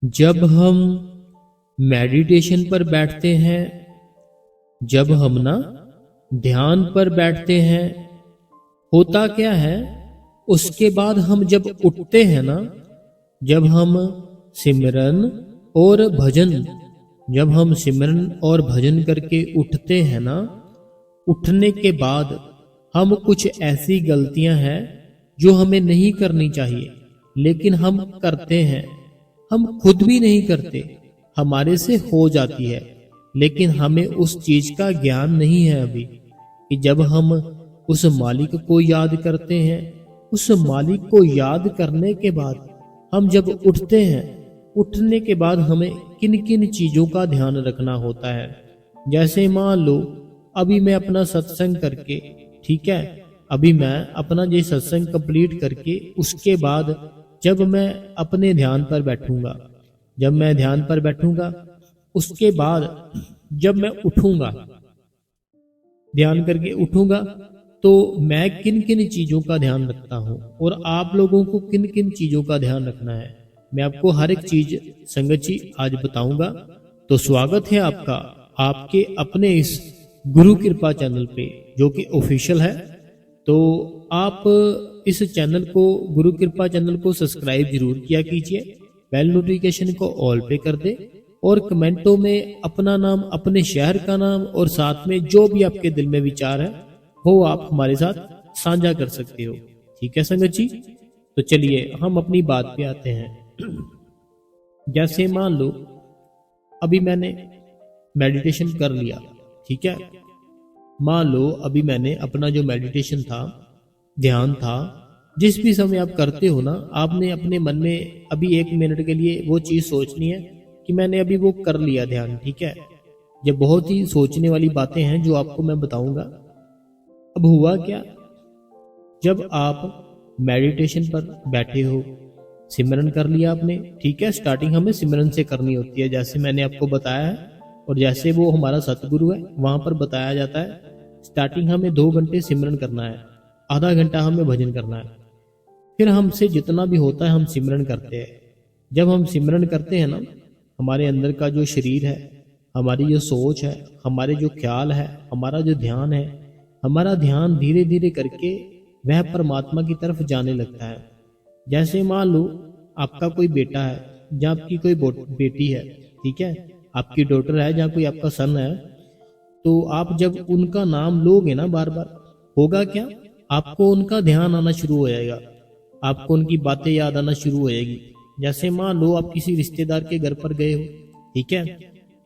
जब हम मेडिटेशन पर बैठते हैं, जब हम ना ध्यान पर बैठते हैं, होता क्या है उसके बाद हम जब उठते हैं ना, जब हम सिमरन और भजन जब हम सिमरन और भजन करके उठते हैं ना, उठने के बाद हम कुछ ऐसी गलतियां हैं जो हमें नहीं करनी चाहिए लेकिन हम करते हैं। हम खुद भी नहीं करते, हमारे से हो जाती है, लेकिन हमें उस चीज का ज्ञान नहीं है अभी कि जब हम उस मालिक को याद करते हैं, उस मालिक को याद करने के बाद हम जब उठते हैं, उठने के बाद हमें किन किन चीजों का ध्यान रखना होता है। जैसे मान लो अभी मैं अपना सत्संग करके, ठीक है, अभी मैं अपना ये सत्संग कंप्लीट करके उसके बाद जब मैं अपने ध्यान पर बैठूंगा, जब मैं ध्यान पर बैठूंगा उसके बाद जब मैं उठूंगा, ध्यान करके उठूंगा, तो मैं किन किन चीजों का ध्यान रखता हूं और आप लोगों को किन किन चीजों का ध्यान रखना है, मैं आपको हर एक चीज संगत जी आज बताऊंगा। तो स्वागत है आपका आपके अपने इस गुरु कृपा चैनल पे जो कि ऑफिशियल है। तो आप इस चैनल को, गुरु कृपा चैनल को सब्सक्राइब जरूर किया कीजिए, बेल नोटिफिकेशन को ऑल पे कर दे और कमेंटों में अपना नाम, अपने शहर का नाम और साथ में जो भी आपके दिल में विचार है वो आप हमारे साथ साझा कर सकते हो। ठीक है संगत जी, तो चलिए हम अपनी बात पे आते हैं। जैसे मान लो अभी मैंने मेडिटेशन कर लिया, ठीक है, मान लो अभी मैंने अपना जो मेडिटेशन था, ध्यान था, जिस भी समय आप करते हो ना, आपने अपने मन में अभी 1 मिनट के लिए वो चीज सोचनी है कि मैंने अभी वो कर लिया ध्यान, ठीक है। ये बहुत ही सोचने वाली बातें हैं जो आपको मैं बताऊंगा। अब हुआ क्या, जब आप मेडिटेशन पर बैठे हो, सिमरन कर लिया आपने, ठीक है, स्टार्टिंग हमें सिमरन से करनी होती है जैसे मैंने आपको बताया है और जैसे वो हमारा सतगुरु है वहां पर बताया जाता है। स्टार्टिंग हमें 2 घंटे सिमरन करना है, आधा घंटा हमें भजन करना है, फिर हमसे जितना भी होता है हम सिमरन करते हैं। जब हम सिमरन करते हैं ना, हमारे अंदर का जो शरीर है, हमारी जो सोच है, हमारे जो ख्याल है, हमारा जो ध्यान है, हमारा ध्यान धीरे धीरे करके वह परमात्मा की तरफ जाने लगता है। जैसे मान लो आपका कोई बेटा है या आपकी कोई बेटी है, ठीक है, आपकी डॉटर है या कोई आपका सन है, तो आप जब उनका नाम लोगे ना बार बार, होगा क्या, आपको उनका ध्यान आना शुरू हो जाएगा, आपको उनकी बातें याद आना शुरू हो जाएगी। जैसे मान लो आप किसी रिश्तेदार के घर पर गए हो, ठीक है,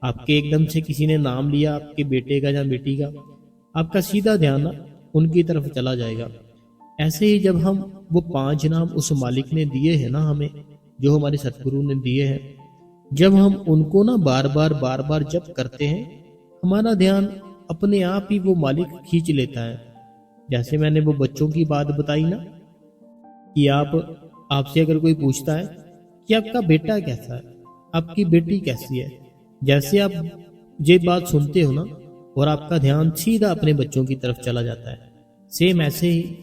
आपके एकदम से किसी ने नाम लिया आपके बेटे का या बेटी का, आपका सीधा ध्यान ना उनकी तरफ चला जाएगा। ऐसे ही जब हम वो 5 नाम उस मालिक ने दिए हैं ना हमें, जो हमारे सतगुरु ने दिए हैं, जब हम उनको ना बार बार जप करते हैं, हमारा ध्यान अपने आप ही वो मालिक खींच लेता है। जैसे मैंने वो बच्चों की बात बताई ना कि आपसे अगर कोई पूछता है कि आपका बेटा कैसा है, आपकी बेटी कैसी है, जैसे आप ये बात सुनते हो ना और आपका ध्यान सीधा अपने बच्चों की तरफ चला जाता है, सेम ऐसे ही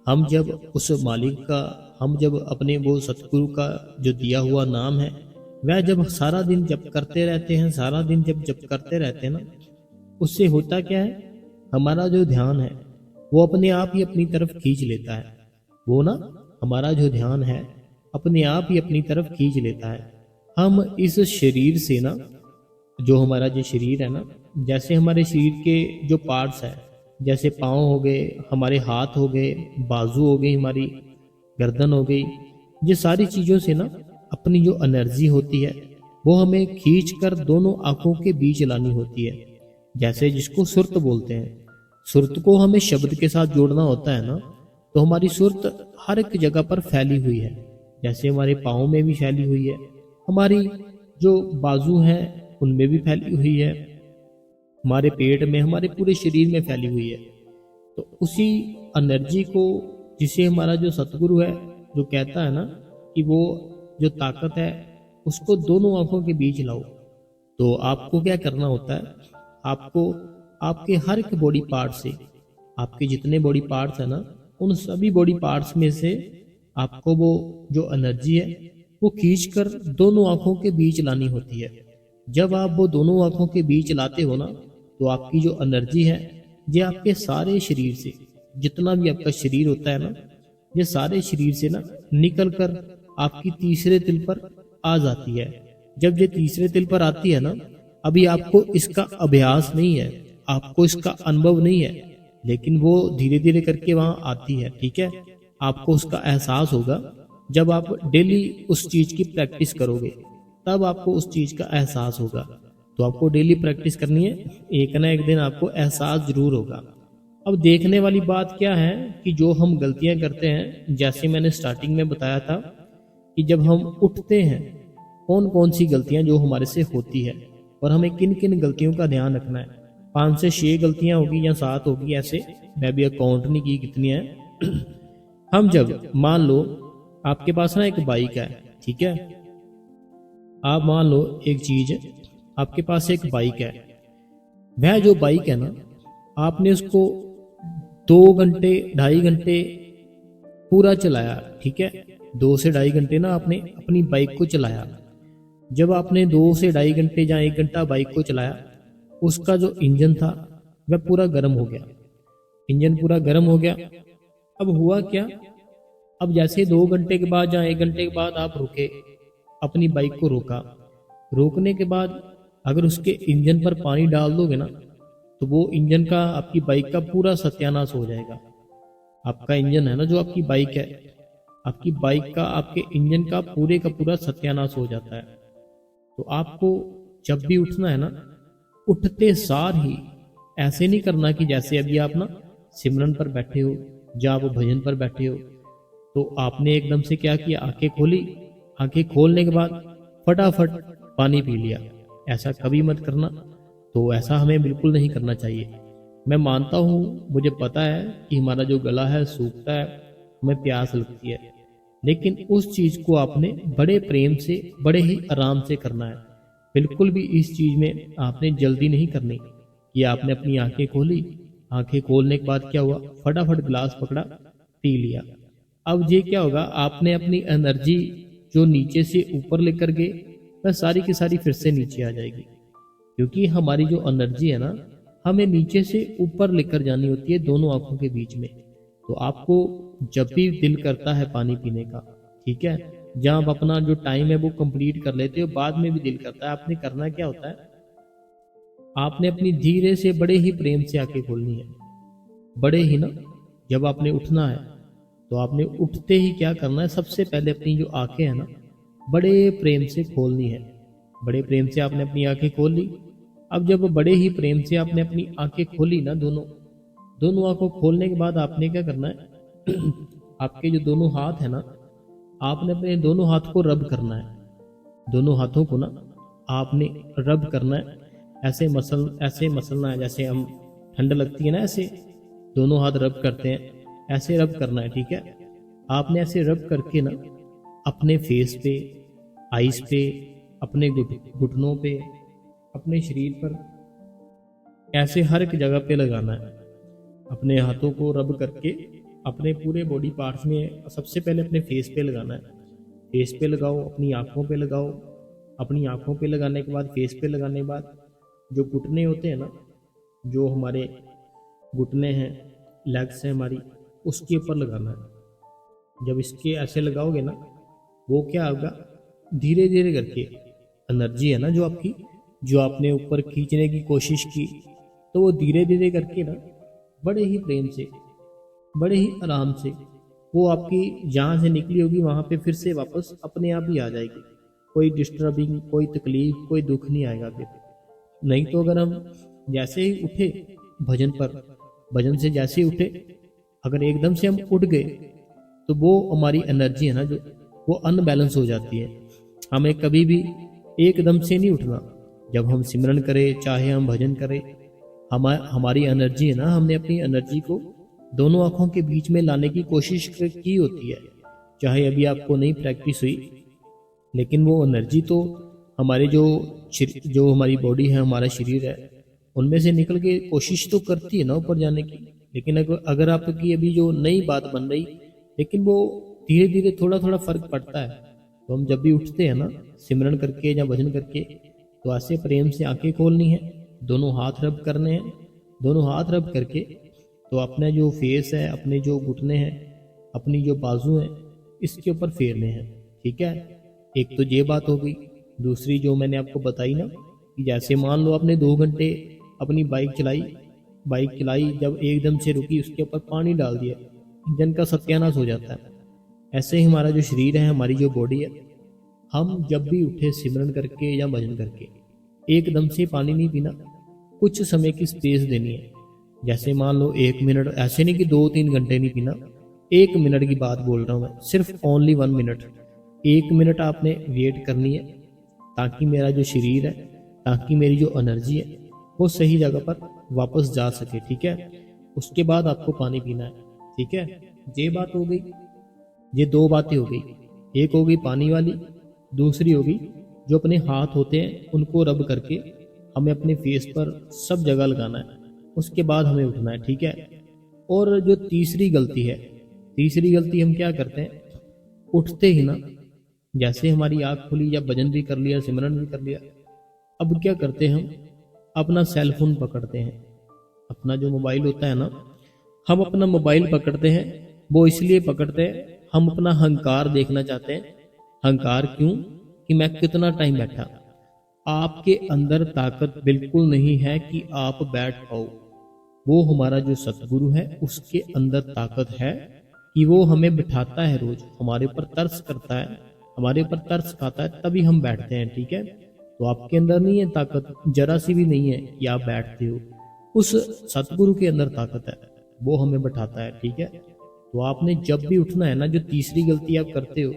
हम जब उस मालिक का, हम जब अपने वो सतगुरु का जो दिया हुआ नाम है वह जब सारा दिन जप करते रहते हैं, सारा दिन जब जप करते रहते हैं ना, उससे होता क्या है, हमारा जो ध्यान है वो अपने आप ही अपनी तरफ खींच लेता है। वो ना हमारा जो ध्यान है अपने आप ही अपनी तरफ खींच लेता है। हम इस शरीर से ना, जो हमारा जो शरीर है ना, जैसे हमारे शरीर के जो पार्ट्स हैं, जैसे पाँव हो गए, हमारे हाथ हो गए, बाजू हो गई, हमारी गर्दन हो गई, ये सारी चीज़ों से ना अपनी जो एनर्जी होती है वो हमें खींच कर दोनों आंखों के बीच लानी होती है। जैसे जिसको सुरत बोलते हैं, सुरत को हमें शब्द के साथ जोड़ना होता है ना, तो हमारी सुरत हर एक जगह पर फैली हुई है। जैसे हमारे पाँव में भी फैली हुई है, हमारी जो बाजू हैं उनमें भी फैली हुई है, हमारे पेट में, हमारे पूरे शरीर में फैली हुई है। तो उसी एनर्जी को, जिसे हमारा जो सतगुरु है जो कहता है ना कि वो जो ताकत है उसको दोनों आंखों के बीच लाओ, तो आपको क्या करना होता है, आपको आपके हर एक बॉडी पार्ट से, आपके जितने बॉडी पार्ट्स है ना, उन सभी बॉडी पार्ट्स में से आपको वो जो एनर्जी है वो खींचकर दोनों आंखों के बीच लानी होती है। जब आप वो दोनों आंखों के बीच लाते हो ना, तो आपकी जो एनर्जी है ये आपके सारे शरीर से, जितना भी आपका शरीर होता है ना, ये सारे शरीर से ना निकल कर आपकी तीसरे तिल पर आ जाती है। जब ये तीसरे तिल पर आती है ना, अभी आपको इसका अभ्यास नहीं है, आपको इसका अनुभव नहीं है, लेकिन वो धीरे धीरे करके वहां आती है। ठीक है, आपको उसका एहसास होगा जब आप डेली उस चीज की प्रैक्टिस करोगे, तब आपको उस चीज का एहसास होगा। तो आपको डेली प्रैक्टिस करनी है, एक ना एक दिन आपको एहसास जरूर होगा। अब देखने वाली बात क्या है कि जो हम गलतियां करते हैं, जैसे मैंने स्टार्टिंग में बताया था कि जब हम उठते हैं कौन कौन सी गलतियां जो हमारे से होती है और हमें किन किन गलतियों का ध्यान रखना है। 5 से 6 गलतियां होगी या 7 होगी, ऐसे मैं भी अकाउंट नहीं की कितनी है। हम जब मान लो आपके पास ना एक बाइक है, ठीक है, आप मान लो एक चीज, आपके पास एक बाइक है, वह जो बाइक है ना, आपने उसको 2 घंटे 2.5 घंटे पूरा चलाया। ठीक है, 2 से 2.5 घंटे ना आपने अपनी बाइक को चलाया। जब आपने 2 से 2.5 घंटे या 1 घंटा बाइक को चलाया, उसका जो इंजन था वह पूरा गर्म हो गया। इंजन पूरा गर्म हो गया। अब हुआ क्या, अब जैसे 2 घंटे के बाद या 1 घंटे के बाद आप रुके, अपनी बाइक को रोका, रोकने के बाद अगर उसके इंजन पर पानी डाल दोगे ना, तो वो इंजन का, आपकी बाइक का पूरा सत्यानाश हो जाएगा। आपका इंजन है ना, जो आपकी बाइक है, आपकी बाइक का, आपके इंजन का पूरा सत्यानाश हो जाता है। तो आपको जब भी उठना है ना, उठते सार ही ऐसे नहीं करना कि जैसे अभी आप ना सिमरन पर बैठे हो या आप भजन पर बैठे हो, तो आपने एकदम से क्या किया, आंखें खोली, आंखें खोलने के बाद फटाफट पानी पी लिया। ऐसा कभी मत करना। तो ऐसा हमें बिल्कुल नहीं करना चाहिए। मैं मानता हूँ, मुझे पता है कि हमारा जो गला है सूखता है, हमें प्यास लगती है, लेकिन उस चीज को आपने बड़े प्रेम से, बड़े ही आराम से करना है। बिल्कुल भी इस चीज में आपने जल्दी नहीं करनी कि आपने अपनी आंखें खोली, आंखें खोलने के बाद क्या हुआ, फटाफट गिलास पकड़ा, पी लिया। अब ये क्या होगा, आपने अपनी एनर्जी जो नीचे से ऊपर लेकर गए, वह सारी की सारी फिर से नीचे आ जाएगी। क्योंकि हमारी जो एनर्जी है ना, हमें नीचे से ऊपर लेकर जानी होती है, दोनों आंखों के बीच में। तो आपको जब भी दिल करता है पानी पीने का, ठीक है, जहाँ आप अपना जो टाइम है वो कंप्लीट कर लेते हो, बाद में भी दिल करता है, आपने करना क्या होता है, आपने अपनी धीरे से, बड़े ही प्रेम से आंखें खोलनी है। बड़े ही ना, जब आपने उठना है तो आपने उठते ही क्या करना है, सबसे पहले अपनी जो आंखें हैं ना, बड़े प्रेम से खोलनी है। बड़े प्रेम से आपने अपनी आंखें खोल ली। अब जब बड़े ही प्रेम से आपने अपनी आंखें खोली ना, दोनों आंखों खोलने के बाद आपने क्या करना है, आपके जो दोनों हाथ है ना, आपने अपने दोनों हाथ को रब करना है। दोनों हाथों को ना आपने रब करना है, ऐसे मसलना है, जैसे हम ठंड लगती है ना, ऐसे दोनों हाथ रब करते हैं, ऐसे रब करना है। ठीक है, आपने ऐसे रब करके ना अपने फेस पे, आईज पे, अपने घुटनों पे, अपने शरीर पर, ऐसे हर एक जगह पे लगाना है। अपने हाथों को रब करके अपने पूरे बॉडी पार्ट्स में, सबसे पहले अपने फेस पे लगाना है। फेस पे लगाओ, अपनी आंखों पे लगाओ। अपनी आंखों पे लगाने के बाद, फेस पे लगाने के बाद, जो घुटने होते हैं ना, जो हमारे घुटने हैं, लेग्स हैं हमारी, उसके ऊपर लगाना है। जब इसके ऐसे लगाओगे ना, वो क्या होगा, धीरे धीरे करके एनर्जी है ना जो आपकी, जो आपने ऊपर खींचने की कोशिश की, तो वो धीरे धीरे करके ना बड़े ही प्रेम से, बड़े ही आराम से, वो आपकी जहाँ से निकली होगी वहाँ पे फिर से वापस अपने आप ही आ जाएगी। कोई डिस्टर्बिंग, कोई तकलीफ, कोई दुख नहीं आएगा फिर। नहीं तो अगर हम जैसे ही उठे भजन पर, भजन से जैसे ही उठे, अगर एकदम से हम उठ गए, तो वो हमारी एनर्जी है ना जो, वो अनबैलेंस हो जाती है। हमें कभी भी एकदम से नहीं उठना। जब हम सिमरन करें, चाहे हम भजन करें, हमारी एनर्जी है ना, हमने अपनी एनर्जी को दोनों आंखों के बीच में लाने की कोशिश की होती है। चाहे अभी आपको नहीं प्रैक्टिस हुई, लेकिन वो एनर्जी तो हमारे जो हमारी बॉडी है, हमारा शरीर है, उनमें से निकल के कोशिश तो करती है ना ऊपर जाने की। लेकिन अगर आपकी अभी जो नई बात बन रही, लेकिन वो धीरे धीरे थोड़ा थोड़ा फर्क पड़ता है। तो हम जब भी उठते हैं ना सिमरन करके या भजन करके, तो ऐसे प्रेम से आंखें खोलनी है, दोनों हाथ रब करने हैं, दोनों हाथ रब करके तो अपना जो फेस है, अपने जो घुटने हैं, अपनी जो बाजू हैं, इसके ऊपर फेरने हैं। ठीक है, एक तो ये बात हो गई। दूसरी जो मैंने आपको बताई ना कि जैसे मान लो आपने 2 घंटे अपनी बाइक चलाई, जब एकदम से रुकी, उसके ऊपर पानी डाल दिया, इंजन का सत्यानाश हो जाता है। ऐसे ही हमारा जो शरीर है, हमारी जो बॉडी है, हम जब भी उठे सिमरन करके या भजन करके, एकदम से पानी नहीं पीना, कुछ समय की स्पेस देनी है। जैसे मान लो 1 मिनट, ऐसे नहीं कि 2-3 घंटे नहीं पीना, 1 मिनट की बात बोल रहा हूँ मैं, सिर्फ ओनली 1 मिनट। 1 मिनट आपने वेट करनी है, ताकि मेरा जो शरीर है, ताकि मेरी जो एनर्जी है वो सही जगह पर वापस जा सके। ठीक है, उसके बाद आपको पानी पीना है। ठीक है, ये बात हो गई। ये 2 बातें हो गई। एक हो गई पानी वाली, दूसरी हो गई जो अपने हाथ होते हैं उनको रब करके हमें अपने फेस पर सब जगह लगाना है, उसके बाद हमें उठना है। ठीक है, और जो तीसरी गलती है, तीसरी गलती हम क्या करते हैं, उठते ही ना, जैसे हमारी आँख खुली या भजन भी कर लिया, सिमरन भी कर लिया, अब क्या करते हैं, हम अपना सेल फोन पकड़ते हैं। अपना जो मोबाइल होता है ना, हम अपना मोबाइल पकड़ते हैं। वो इसलिए पकड़ते हैं, हम अपना अहंकार देखना चाहते हैं। अहंकार क्यों? कि मैं कितना टाइम बैठा। आपके अंदर ताकत बिल्कुल नहीं है कि आप बैठ पाओ। वो हमारा जो सतगुरु है, उसके अंदर ताकत है कि वो हमें बिठाता है, रोज हमारे ऊपर तरस करता है, हमारे ऊपर तरस खाता है, तभी हम बैठते हैं। ठीक है, तो आपके अंदर नहीं है ताकत, जरा सी भी नहीं है कि आप बैठते हो। उस सतगुरु के अंदर ताकत है, वो हमें बैठाता है। ठीक है, तो आपने जब भी उठना है ना, जो तीसरी गलती आप करते हो,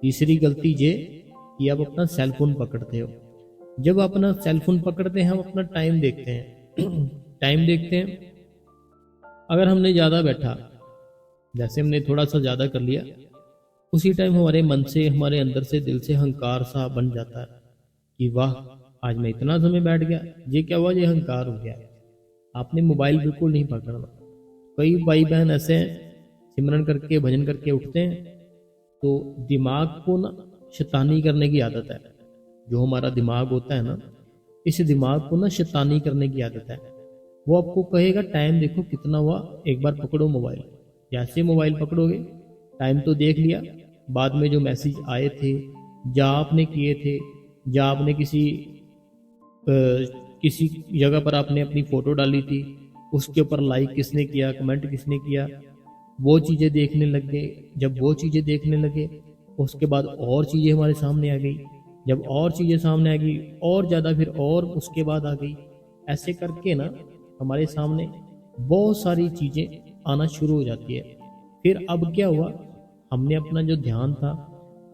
तीसरी गलती ये कि आप अपना सेल फोन पकड़ते हो। जब अपना सेल फोन पकड़ते हैं, हम अपना टाइम देखते हैं। टाइम देखते हैं, अगर हमने ज़्यादा बैठा, जैसे हमने थोड़ा सा ज़्यादा कर लिया, उसी टाइम हमारे मन से, हमारे अंदर से, दिल से अहंकार सा बन जाता है कि वाह, आज मैं इतना समय बैठ गया। ये क्या हुआ? ये अहंकार हो गया। आपने मोबाइल बिल्कुल नहीं पकड़ना। कई भाई बहन ऐसे हैं, सिमरन करके भजन करके उठते हैं, तो दिमाग को ना शैतानी करने की आदत है। जो हमारा दिमाग होता है ना, इस दिमाग को ना शैतानी करने की आदत है। वो आपको कहेगा टाइम देखो कितना हुआ, एक बार पकड़ो मोबाइल। जैसे मोबाइल पकड़ोगे, टाइम तो देख लिया, बाद में जो मैसेज आए थे, या आपने किए थे, या आपने किसी जगह पर आपने अपनी फ़ोटो डाली थी, उसके ऊपर लाइक किसने किया, कमेंट किसने किया, वो चीज़ें देखने लग गए। जब वो चीज़ें देखने लगे, उसके बाद और चीज़ें हमारे सामने आ गई। जब और चीज़ें सामने आ गई, और ज़्यादा, फिर और उसके बाद आ गई। ऐसे करके ना हमारे सामने बहुत सारी चीज़ें आना शुरू हो जाती है। फिर अब क्या हुआ, हमने अपना जो ध्यान था,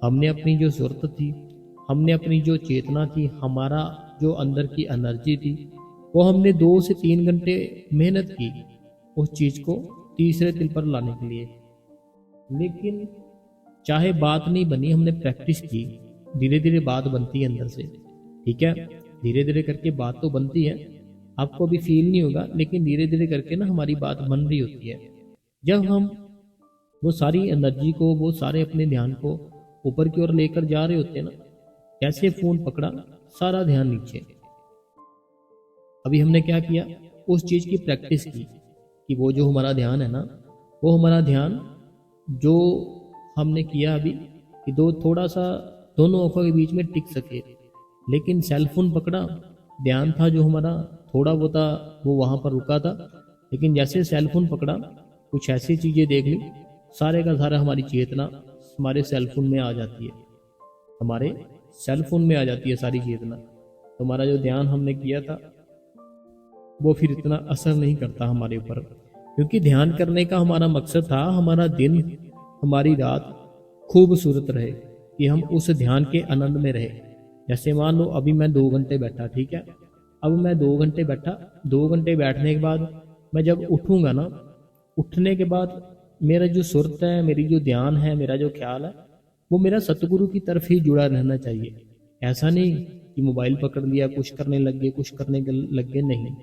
हमने अपनी जो सुरत थी, हमने अपनी जो चेतना थी, हमारा जो अंदर की एनर्जी थी, वो हमने 2 से 3 घंटे मेहनत की उस चीज़ को तीसरे तिल पर लाने के लिए। लेकिन चाहे बात नहीं बनी, हमने प्रैक्टिस की, धीरे धीरे बात बनती है अंदर से। ठीक है, धीरे धीरे करके बात तो बनती है, आपको अभी फील नहीं होगा, लेकिन धीरे धीरे करके ना हमारी बात बन रही होती है। जब हम वो सारी एनर्जी को, वो सारे अपने ध्यान को ऊपर की ओर लेकर जा रहे होते हैं ना, कैसे फोन पकड़ा, सारा ध्यान नीचे। अभी हमने क्या किया, उस चीज़ की प्रैक्टिस की कि वो जो हमारा ध्यान है ना, वो हमारा ध्यान जो हमने किया अभी, कि थोड़ा सा दोनों आंखों के बीच में टिक सके। लेकिन सेल फोन पकड़ा, ध्यान था जो हमारा थोड़ा वो था, वो वहाँ पर रुका था। लेकिन जैसे सेल फोन पकड़ा, कुछ ऐसी चीज़ें देख ली, सारे का सारा हमारी चेतना हमारे सेल फोन में आ जाती है, हमारे सेल फोन में आ जाती है सारी चेतना। तो हमारा जो ध्यान हमने किया था, वो फिर इतना असर नहीं करता हमारे ऊपर, क्योंकि ध्यान करने का हमारा मकसद था, हमारा दिन, हमारी रात खूबसूरत रहे, कि हम उस ध्यान के आनंद में रहे। जैसे मान लो अभी मैं 2 घंटे बैठा, ठीक है, अब मैं 2 घंटे बैठा, 2 घंटे बैठने के बाद मैं जब उठूंगा ना, उठने के बाद मेरा जो सुरत है, मेरी जो ध्यान है, मेरा जो ख्याल है, वो मेरा सतगुरु की तरफ ही जुड़ा रहना चाहिए। ऐसा नहीं कि मोबाइल पकड़ लिया, कुछ करने लग गए, कुछ करने लग गए, नहीं।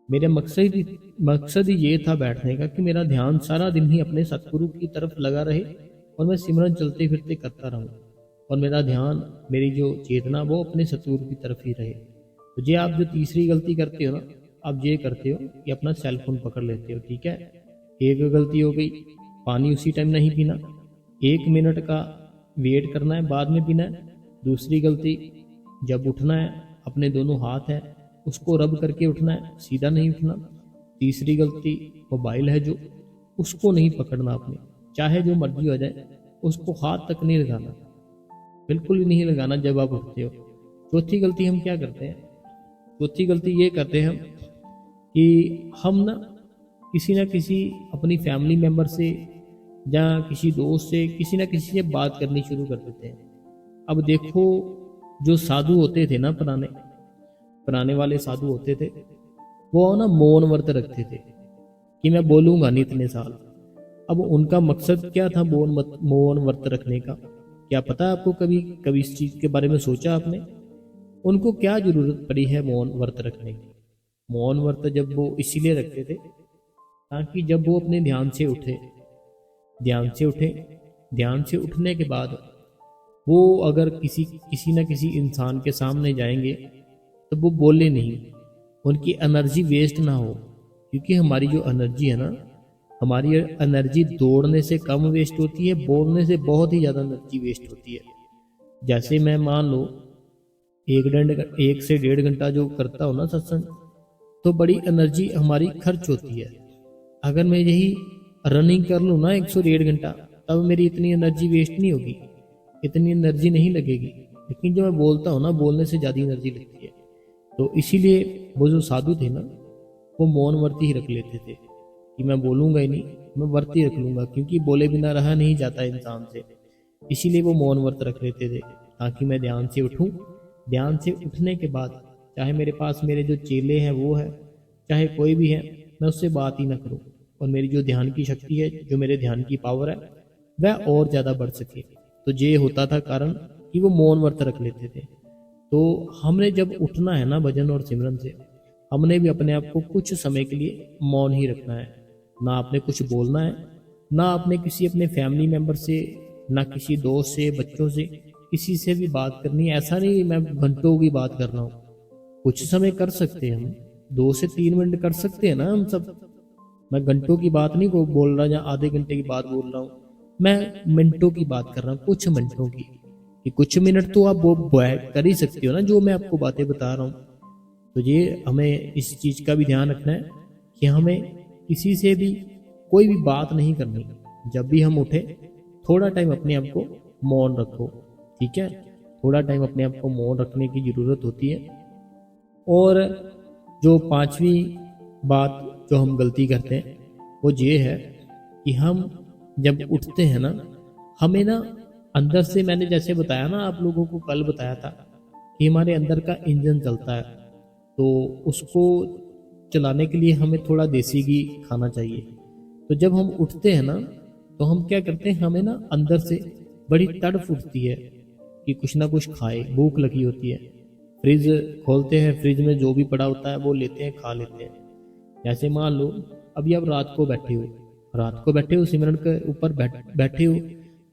मेरा मकसद ही ये था बैठने का, कि मेरा ध्यान सारा दिन ही अपने सतगुरु की तरफ लगा रहे, और मैं सिमरन चलते फिरते करता रहूं और मेरा ध्यान, मेरी जो चेतना वो अपने सतगुरु की तरफ ही रहे। तो ये आप जो तीसरी गलती करते हो ना, आप ये करते हो कि अपना सेल फोन पकड़ लेते हो। ठीक है, एक गलती हो गई, पानी उसी टाइम नहीं पीना, 1 मिनट का वेट करना है, बाद में पीना है। दूसरी गलती, जब उठना है अपने दोनों हाथ है उसको रब करके उठना है, सीधा नहीं उठना। तीसरी गलती, मोबाइल है जो, उसको नहीं पकड़ना आपने, चाहे जो मर्जी हो जाए, उसको हाथ तक नहीं लगाना, बिल्कुल भी नहीं लगाना जब आप उठते हो। चौथी गलती हम क्या करते हैं, चौथी गलती ये करते हैं हम कि हम ना किसी अपनी फैमिली मेम्बर से या किसी दोस्त से, किसी ना किसी से बात करनी शुरू कर देते हैं। अब देखो, जो साधु होते थे ना, पुराने पुराने वाले साधु होते थे, वो ना मौन व्रत रखते थे कि मैं बोलूंगा नहीं इतने साल। अब उनका मकसद क्या था मौन व्रत रखने का, क्या पता है आपको? कभी कभी इस चीज के बारे में सोचा आपने? उनको क्या जरूरत पड़ी है मौन व्रत रखने की? मौन व्रत जब वो इसीलिए रखते थे ताकि जब वो अपने ध्यान से उठे, ध्यान से उठने के बाद वो अगर किसी न किसी इंसान के सामने जाएंगे तो वो बोले नहीं, उनकी एनर्जी वेस्ट ना हो। क्योंकि हमारी जो एनर्जी है ना, हमारी एनर्जी दौड़ने से कम वेस्ट होती है, बोलने से बहुत ही ज़्यादा एनर्जी वेस्ट होती है। जैसे मैं मान लो 1 से 1.5 घंटा जो करता हूँ ना सत्संग, तो बड़ी एनर्जी हमारी खर्च होती है। अगर मैं यही रनिंग कर लूँ ना 1 से 1.5 घंटा, तब मेरी इतनी एनर्जी वेस्ट नहीं होगी, इतनी एनर्जी नहीं लगेगी। लेकिन जो मैं बोलता हूँ ना, बोलने से ज़्यादा एनर्जी लगती है। तो इसीलिए वो जो साधु थे ना, वो मौन व्रत ही रख लेते थे कि मैं बोलूँगा ही नहीं, मैं व्रत ही रख लूँगा, क्योंकि बोले बिना रहा नहीं जाता इंसान से। इसीलिए वो मौन व्रत रख लेते थे ताकि मैं ध्यान से उठूँ। ध्यान से उठने के बाद चाहे मेरे पास मेरे जो चेले हैं वो है, चाहे कोई भी है, मैं उससे बात ही ना करूँ, और मेरी जो ध्यान की शक्ति है, जो मेरे ध्यान की पावर है, वह और ज़्यादा बढ़ सके। तो ये होता था कारण कि वो मौन व्रत रख लेते थे। तो हमने जब उठना है ना भजन और सिमरन से, हमने भी अपने आप को कुछ समय के लिए मौन ही रखना है। ना आपने कुछ बोलना है, ना आपने किसी अपने फैमिली मेम्बर से, ना किसी दोस्त से, बच्चों से, किसी से भी बात करनी है। ऐसा नहीं मैं घंटों की बात कर रहा हूँ, कुछ समय कर सकते हैं हम, 2 से 3 मिनट कर सकते हैं ना हम सब। मैं घंटों की बात नहीं को बोल रहा या आधे घंटे की बात बोल रहा हूँ, मैं मिनटों की बात कर रहा हूँ, कुछ मिनटों की। कि कुछ मिनट तो आप वो कर ही सकते हो ना, जो मैं आपको बातें बता रहा हूँ। तो ये हमें इस चीज़ का भी ध्यान रखना है कि हमें किसी से भी कोई भी बात नहीं करनी। जब भी हम उठे, थोड़ा टाइम अपने आप को मौन रखो। ठीक है, थोड़ा टाइम अपने आप को मौन रखने की ज़रूरत होती है। और जो पांचवी बात जो हम गलती करते हैं वो ये है कि हम जब उठते हैं ना, हमें ना अंदर से, मैंने जैसे बताया ना आप लोगों को, कल बताया था कि हमारे अंदर का इंजन चलता है, तो उसको चलाने के लिए हमें थोड़ा देसी घी खाना चाहिए। तो जब हम उठते हैं ना, तो हम क्या करते हैं, हमें ना अंदर से बड़ी तड़प उठती है कि कुछ ना कुछ खाए, भूख लगी होती है। फ्रिज खोलते हैं, फ्रिज में जो भी पड़ा होता है वो लेते हैं, खा लेते हैं। जैसे मान लो अभी आप रात को बैठे हो सिमरन के ऊपर बैठे हो,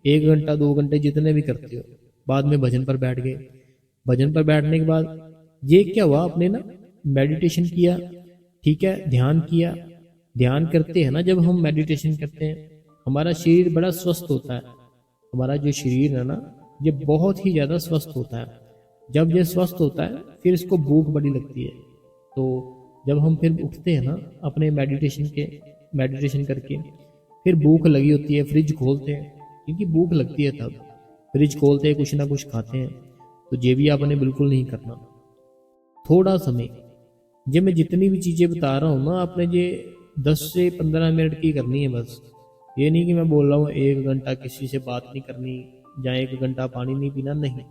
1 घंटा 2 घंटे जितने भी करते हो, बाद में भजन पर बैठ गए। भजन पर बैठने के बाद ये क्या हुआ, आपने ना मेडिटेशन किया, ठीक है, ध्यान किया। ध्यान करते हैं ना, जब हम मेडिटेशन करते हैं, हमारा शरीर बड़ा स्वस्थ होता है। हमारा जो शरीर है ना, ये बहुत ही ज़्यादा स्वस्थ होता है। जब ये स्वस्थ होता है, फिर इसको भूख बड़ी लगती है। तो जब हम फिर उठते हैं ना अपने मेडिटेशन करके, फिर भूख लगी होती है, फ्रिज खोलते हैं, क्योंकि भूख लगती है तब फ्रिज खोलते हैं, कुछ ना कुछ खाते हैं। तो ये भी आपने बिल्कुल नहीं करना। थोड़ा समय, ये मैं जितनी भी चीज़ें बता रहा हूँ ना, आपने ये 10 से 15 मिनट की करनी है बस। ये नहीं कि मैं बोल रहा हूँ 1 घंटा किसी से बात नहीं करनी या 1 घंटा पानी नहीं पीना, नहीं।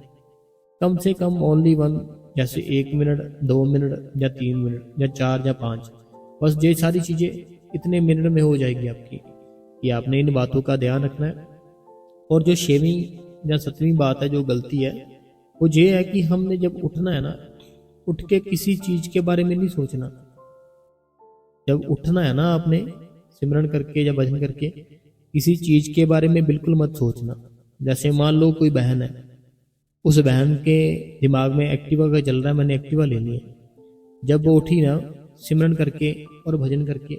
कम से कम ओनली वन, जैसे 1 मिनट, 2 मिनट या 3 मिनट या 4 या 5, बस ये सारी चीज़ें इतने मिनट में हो जाएगी आपकी, कि आपने इन बातों का ध्यान रखना है। और जो 6वीं या 7वीं बात है, जो गलती है, वो ये है कि हमने जब उठना है ना, उठ के किसी चीज़ के बारे में नहीं सोचना। जब उठना है ना आपने सिमरन करके या भजन करके, किसी चीज के बारे में बिल्कुल मत सोचना। जैसे मान लो कोई बहन है, उस बहन के दिमाग में एक्टिवा का चल रहा है, मैंने एक्टिवा लेनी है। जब वो उठी ना सिमरन करके और भजन करके,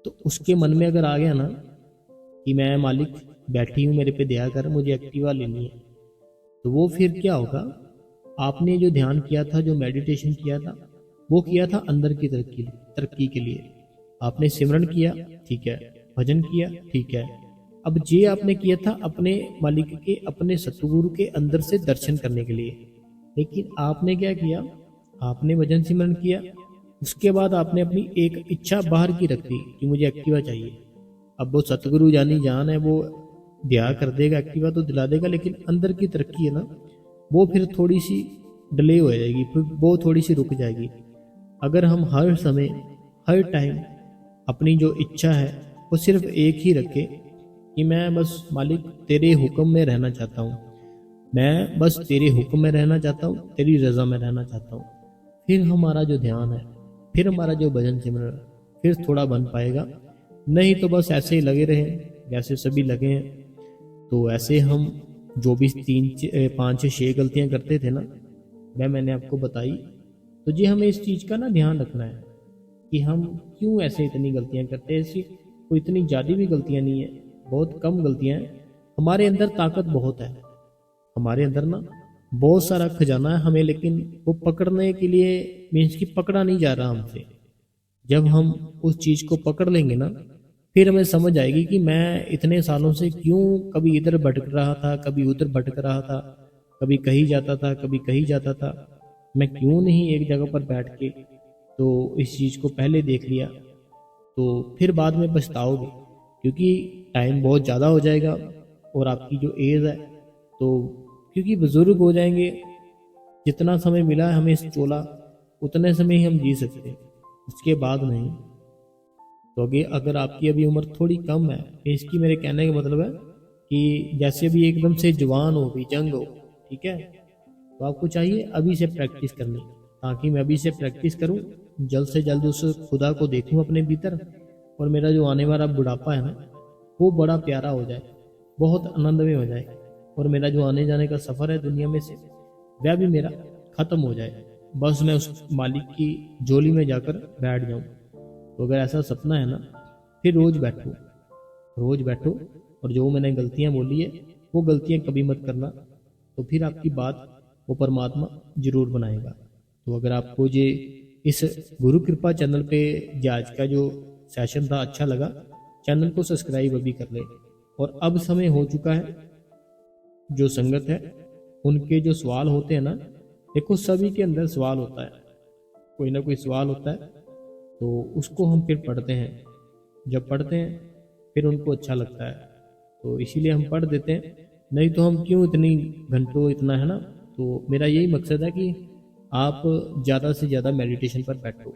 तो उसके मन में अगर आ गया ना कि मैं मालिक बैठी हूँ, मेरे पे दया कर, मुझे एक्टिवा लेनी है, तो वो फिर क्या होगा, आपने जो ध्यान किया था, जो मेडिटेशन किया था, वो किया था अंदर की तरक्की के लिए। आपने सिमरन किया, ठीक है, भजन किया, ठीक है। अब ये आपने किया था अपने मालिक के, अपने सतगुरु के अंदर से दर्शन करने के लिए। लेकिन आपने क्या किया, आपने भजन सिमरन किया, उसके बाद आपने अपनी एक इच्छा बाहर की रख दी कि मुझे एक्टिवा चाहिए। अब वो सतगुरु जानी जान है, वो दया कर देगा, एक्टिवा तो दिला देगा, लेकिन अंदर की तरक्की है ना, वो फिर थोड़ी सी डिले हो जाएगी, फिर वो थोड़ी सी रुक जाएगी। अगर हम हर समय हर टाइम अपनी जो इच्छा है वो सिर्फ एक ही रखे कि मैं बस मालिक तेरे हुक्म में रहना चाहता हूँ, मैं बस तेरे हुक्म में रहना चाहता हूँ, तेरी रजा में रहना चाहता हूँ, फिर हमारा जो ध्यान है, फिर हमारा जो भजन सिमरन फिर थोड़ा बन पाएगा। नहीं तो बस ऐसे ही लगे रहे जैसे सभी लगे हैं। तो ऐसे हम जो भी 3 5 6 गलतियां करते थे ना, मैंने आपको बताई। तो जी हमें इस चीज़ का ना ध्यान रखना है कि हम क्यों ऐसे इतनी गलतियां करते हैं। ऐसी कोई इतनी ज़्यादा भी गलतियां नहीं है, बहुत कम गलतियां हैं। हमारे अंदर ताकत बहुत है, हमारे अंदर ना बहुत सारा खजाना है हमें, लेकिन वो पकड़ने के लिए मीन्स की पकड़ा नहीं जा रहा हमसे। जब हम उस चीज़ को पकड़ लेंगे ना, फिर हमें समझ आएगी कि मैं इतने सालों से क्यों कभी इधर भटक रहा था, कभी उधर भटक रहा था, कभी कहीं जाता था, कभी कहीं जाता था। मैं क्यों नहीं एक जगह पर बैठ के तो इस चीज़ को पहले देख लिया। तो फिर बाद में पछताओगे, क्योंकि टाइम बहुत ज़्यादा हो जाएगा और आपकी जो एज है, तो क्योंकि बुजुर्ग हो जाएंगे, जितना समय मिला है हमें इस चोला, उतने समय ही हम जी सकते हैं, उसके बाद नहीं। तो अगर आपकी अभी उम्र थोड़ी कम है, तो इसकी मेरे कहने का मतलब है कि जैसे भी एकदम से जवान हो, भी जंग हो, ठीक है, तो आपको चाहिए अभी से प्रैक्टिस करनी, ताकि मैं अभी से प्रैक्टिस करूं, जल्द से जल्द उस खुदा को देखूं अपने भीतर, और मेरा जो आने वाला बुढ़ापा है ना, वो बड़ा प्यारा हो जाए, बहुत आनंदमय हो जाए, और मेरा जो आने जाने का सफ़र है दुनिया में से, वह भी मेरा ख़त्म हो जाए। बस मैं उस मालिक की झोली में जाकर बैठ जाऊं। तो अगर ऐसा सपना है ना, फिर रोज़ बैठो, और जो मैंने गलतियां बोली है वो गलतियां कभी मत करना, तो फिर आपकी बात वो परमात्मा जरूर बनाएगा। तो अगर आपको ये इस गुरु कृपा चैनल पे आज का जो सेशन था अच्छा लगा, चैनल को सब्सक्राइब अभी कर ले। और अब समय हो चुका है, जो संगत है उनके जो सवाल होते हैं ना, देखो सभी के अंदर सवाल होता है, कोई ना कोई सवाल होता है, तो उसको हम फिर पढ़ते हैं। जब पढ़ते हैं फिर उनको अच्छा लगता है, तो इसीलिए हम पढ़ देते हैं। नहीं तो हम क्यों इतनी घंटों इतना, है ना। तो मेरा यही मकसद है कि आप ज़्यादा से ज़्यादा मेडिटेशन पर बैठो।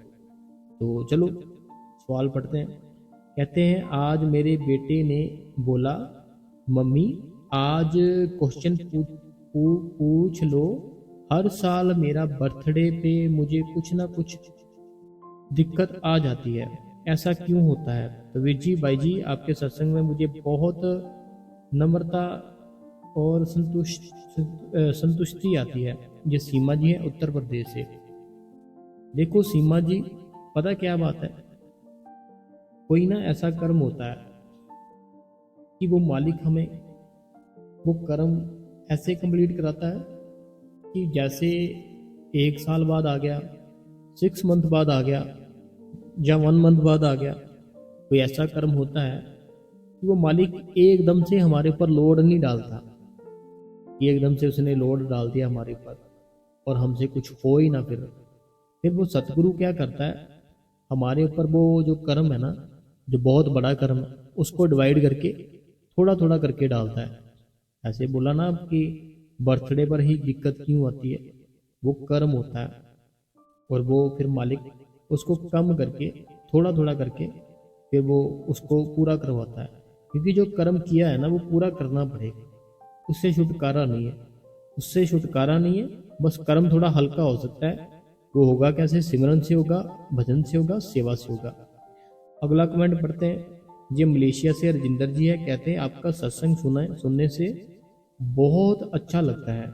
तो चलो सवाल पढ़ते हैं। कहते हैं, आज मेरे बेटे ने बोला, मम्मी आज क्वेश्चन पूछ लो, हर साल मेरा बर्थडे पे मुझे कुछ ना कुछ दिक्कत आ जाती है, ऐसा क्यों होता है। तो वीर जी भाई जी, आपके सत्संग में मुझे बहुत नम्रता और संतुष्टि आती है। ये सीमा जी है उत्तर प्रदेश से। देखो सीमा जी, पता क्या बात है, कोई ना ऐसा कर्म होता है कि वो मालिक हमें वो कर्म ऐसे कंप्लीट कराता है कि जैसे 1 साल बाद आ गया, 6 मंथ बाद आ गया, या 1 मंथ बाद आ गया। कोई ऐसा कर्म होता है कि वो मालिक एकदम से हमारे ऊपर लोड नहीं डालता, कि एकदम से उसने लोड डाल दिया हमारे ऊपर और हमसे कुछ हो ही ना। फिर वो सतगुरु क्या करता है, हमारे ऊपर वो जो कर्म है ना, जो बहुत बड़ा कर्म है, उसको डिवाइड करके थोड़ा थोड़ा करके डालता है। ऐसे बोला ना कि बर्थडे पर ही दिक्कत क्यों आती है, वो कर्म होता है, और वो फिर मालिक उसको कम करके थोड़ा थोड़ा करके फिर वो उसको पूरा करवाता है। क्योंकि जो कर्म किया है ना, वो पूरा करना पड़ेगा, उससे छुटकारा नहीं है, बस कर्म थोड़ा हल्का हो सकता है। वो होगा कैसे, सिमरन से होगा, भजन से होगा, सेवा से होगा। अगला कमेंट पढ़ते हैं। ये मलेशिया से राजिंदर जी है, कहते हैं आपका सत्संग सुनने से बहुत अच्छा लगता है।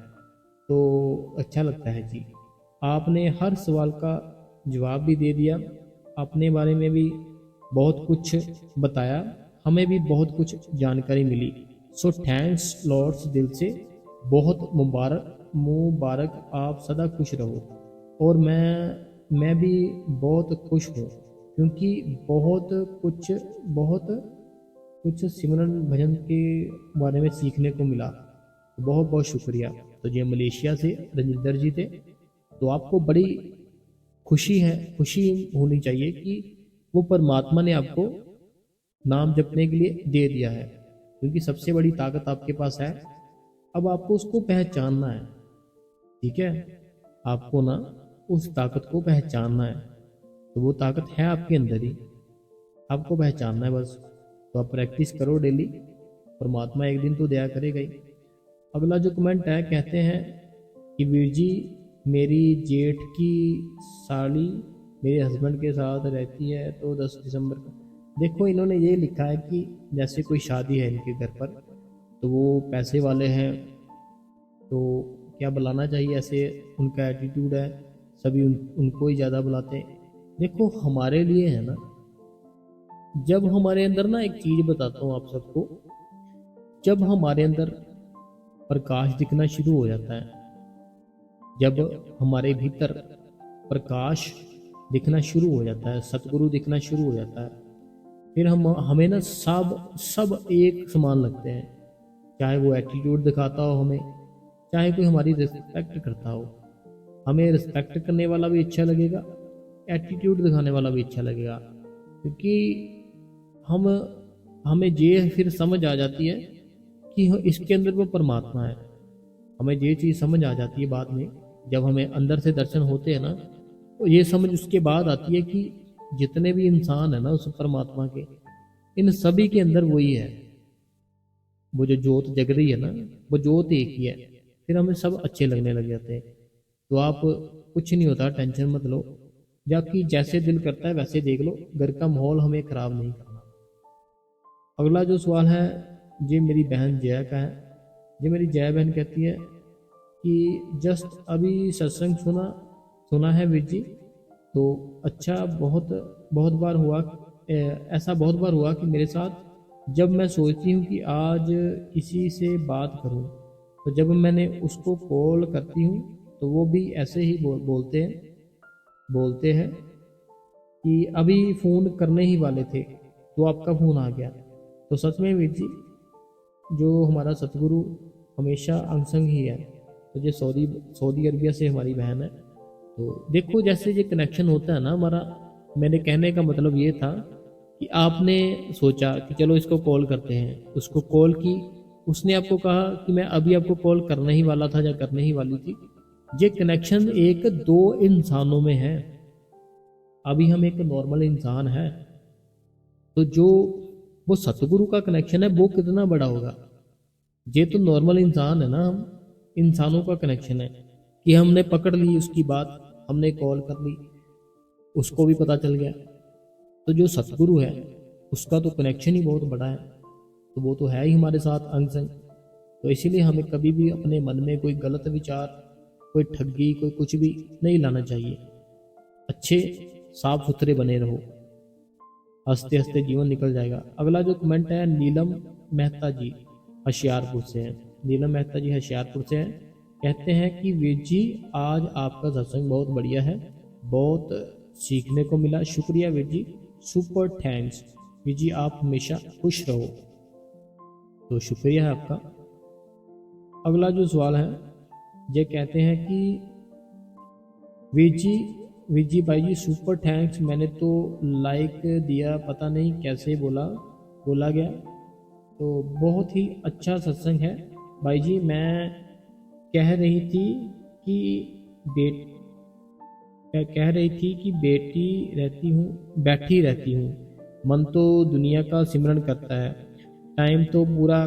तो अच्छा लगता है जी, आपने हर सवाल का जवाब भी दे दिया, अपने बारे में भी बहुत कुछ बताया, हमें भी बहुत कुछ जानकारी मिली। सो थैंक्स लॉर्ड्स, दिल से बहुत मुबारक मुबारक, आप सदा खुश रहो। और मैं भी बहुत खुश हूँ, क्योंकि बहुत कुछ सिमरन भजन के बारे में सीखने को मिला। बहुत बहुत शुक्रिया। तो ये मलेशिया से रजिंदर जी थे। तो आपको बड़ी खुशी होनी चाहिए कि वो परमात्मा ने आपको नाम जपने के लिए दे दिया है, क्योंकि सबसे बड़ी ताकत आपके पास है। अब आपको उसको पहचानना है, ठीक है, आपको ना उस ताकत को पहचानना है। तो वो ताकत है आपके अंदर ही, आपको पहचानना है बस। तो आप प्रैक्टिस करो डेली, परमात्मा एक दिन तो दया करेगा ही। अगला जो कमेंट है, कहते हैं कि वीर जी, मेरी जेठ की साली मेरे हस्बैंड के साथ रहती है, तो 10 दिसंबर को। देखो, इन्होंने ये लिखा है कि जैसे कोई शादी है इनके घर पर, तो वो पैसे वाले हैं, तो क्या बुलाना चाहिए, ऐसे उनका एटीट्यूड है, सभी उनको ही ज़्यादा बुलाते हैं। देखो, हमारे लिए है ना, जब हमारे अंदर ना, एक चीज़ बताता हूँ आप सबको, जब हमारे अंदर प्रकाश दिखना शुरू हो जाता है, जब हमारे भीतर प्रकाश दिखना शुरू हो जाता है, सतगुरु दिखना शुरू हो जाता है, फिर हमें ना सब एक समान लगते हैं। चाहे वो एटीट्यूड दिखाता हो हमें, चाहे कोई हमारी रिस्पेक्ट करता हो, हमें रिस्पेक्ट करने वाला भी अच्छा लगेगा, एटीट्यूड दिखाने वाला भी अच्छा लगेगा। क्योंकि हम हमें ये फिर समझ आ जाती है कि इसके अंदर वो परमात्मा है। हमें ये चीज़ समझ आ जाती है बाद में, जब हमें अंदर से दर्शन होते हैं ना, तो ये समझ उसके बाद आती है कि जितने भी इंसान है ना उस परमात्मा के, इन सभी के अंदर वही है। वो जो जोत जग रही है ना, वो जोत एक ही है। फिर हमें सब अच्छे लगने लग जाते हैं। तो आप, कुछ नहीं होता, टेंशन मत लो, जबकि जैसे दिल करता है वैसे देख लो, घर का माहौल हमें खराब नहीं करना। अगला जो सवाल है, ये मेरी बहन जया का है। ये मेरी जया बहन कहती है कि जस्ट अभी सत्संग सुना है वीर जी, तो अच्छा, बहुत बहुत बार हुआ, ऐसा बहुत बार हुआ कि मेरे साथ, जब मैं सोचती हूँ कि आज किसी से बात करूँ, तो जब मैंने उसको कॉल करती हूँ, तो वो भी ऐसे ही बोलते हैं कि अभी फ़ोन करने ही वाले थे, तो आपका फ़ोन आ गया। तो सच में वीर जी, जो हमारा सतगुरु हमेशा अंग संग ही है। तो ये सऊदी अरबिया से हमारी बहन है। तो देखो, जैसे ये कनेक्शन होता है ना हमारा, मेरे कहने का मतलब ये था कि आपने सोचा कि चलो इसको कॉल करते हैं, उसको कॉल की, उसने आपको कहा कि मैं अभी आपको कॉल करने ही वाला था या करने ही वाली थी। ये कनेक्शन एक दो इंसानों में है। अभी हम एक नॉर्मल इंसान है, तो जो वो सतगुरु का कनेक्शन है वो कितना बड़ा होगा। ये तो नॉर्मल इंसान है ना, हम इंसानों का कनेक्शन है कि हमने पकड़ ली उसकी बात, हमने कॉल कर ली, उसको भी पता चल गया। तो जो सतगुरु है उसका तो कनेक्शन ही बहुत बड़ा है, तो वो तो है ही हमारे साथ अंग संग। तो इसीलिए हमें कभी भी अपने मन में कोई गलत विचार, कोई ठगी, कोई कुछ भी नहीं लाना चाहिए। अच्छे साफ सुथरे बने रहो, हंसते हंसते जीवन निकल जाएगा। अगला जो कमेंट है, नीलम मेहता जी होशियारपुर से हैं। नीलम मेहता जी होशियारपुर से हैं। कहते हैं कि वीर जी, आज आपका सत्संग बहुत बढ़िया है, बहुत सीखने को मिला, शुक्रिया वीर जी, सुपर थैंक्स वीर जी, आप हमेशा खुश रहो। तो शुक्रिया है आपका। अगला जो सवाल है, ये कहते हैं कि वीर जी भाई जी, सुपर थैंक्स, मैंने तो लाइक दिया, पता नहीं कैसे बोला गया। तो बहुत ही अच्छा सत्संग है भाई जी। मैं कह रही थी कि बेट कह रही थी कि बैठी रहती हूँ, मन तो दुनिया का सिमरन करता है, टाइम तो पूरा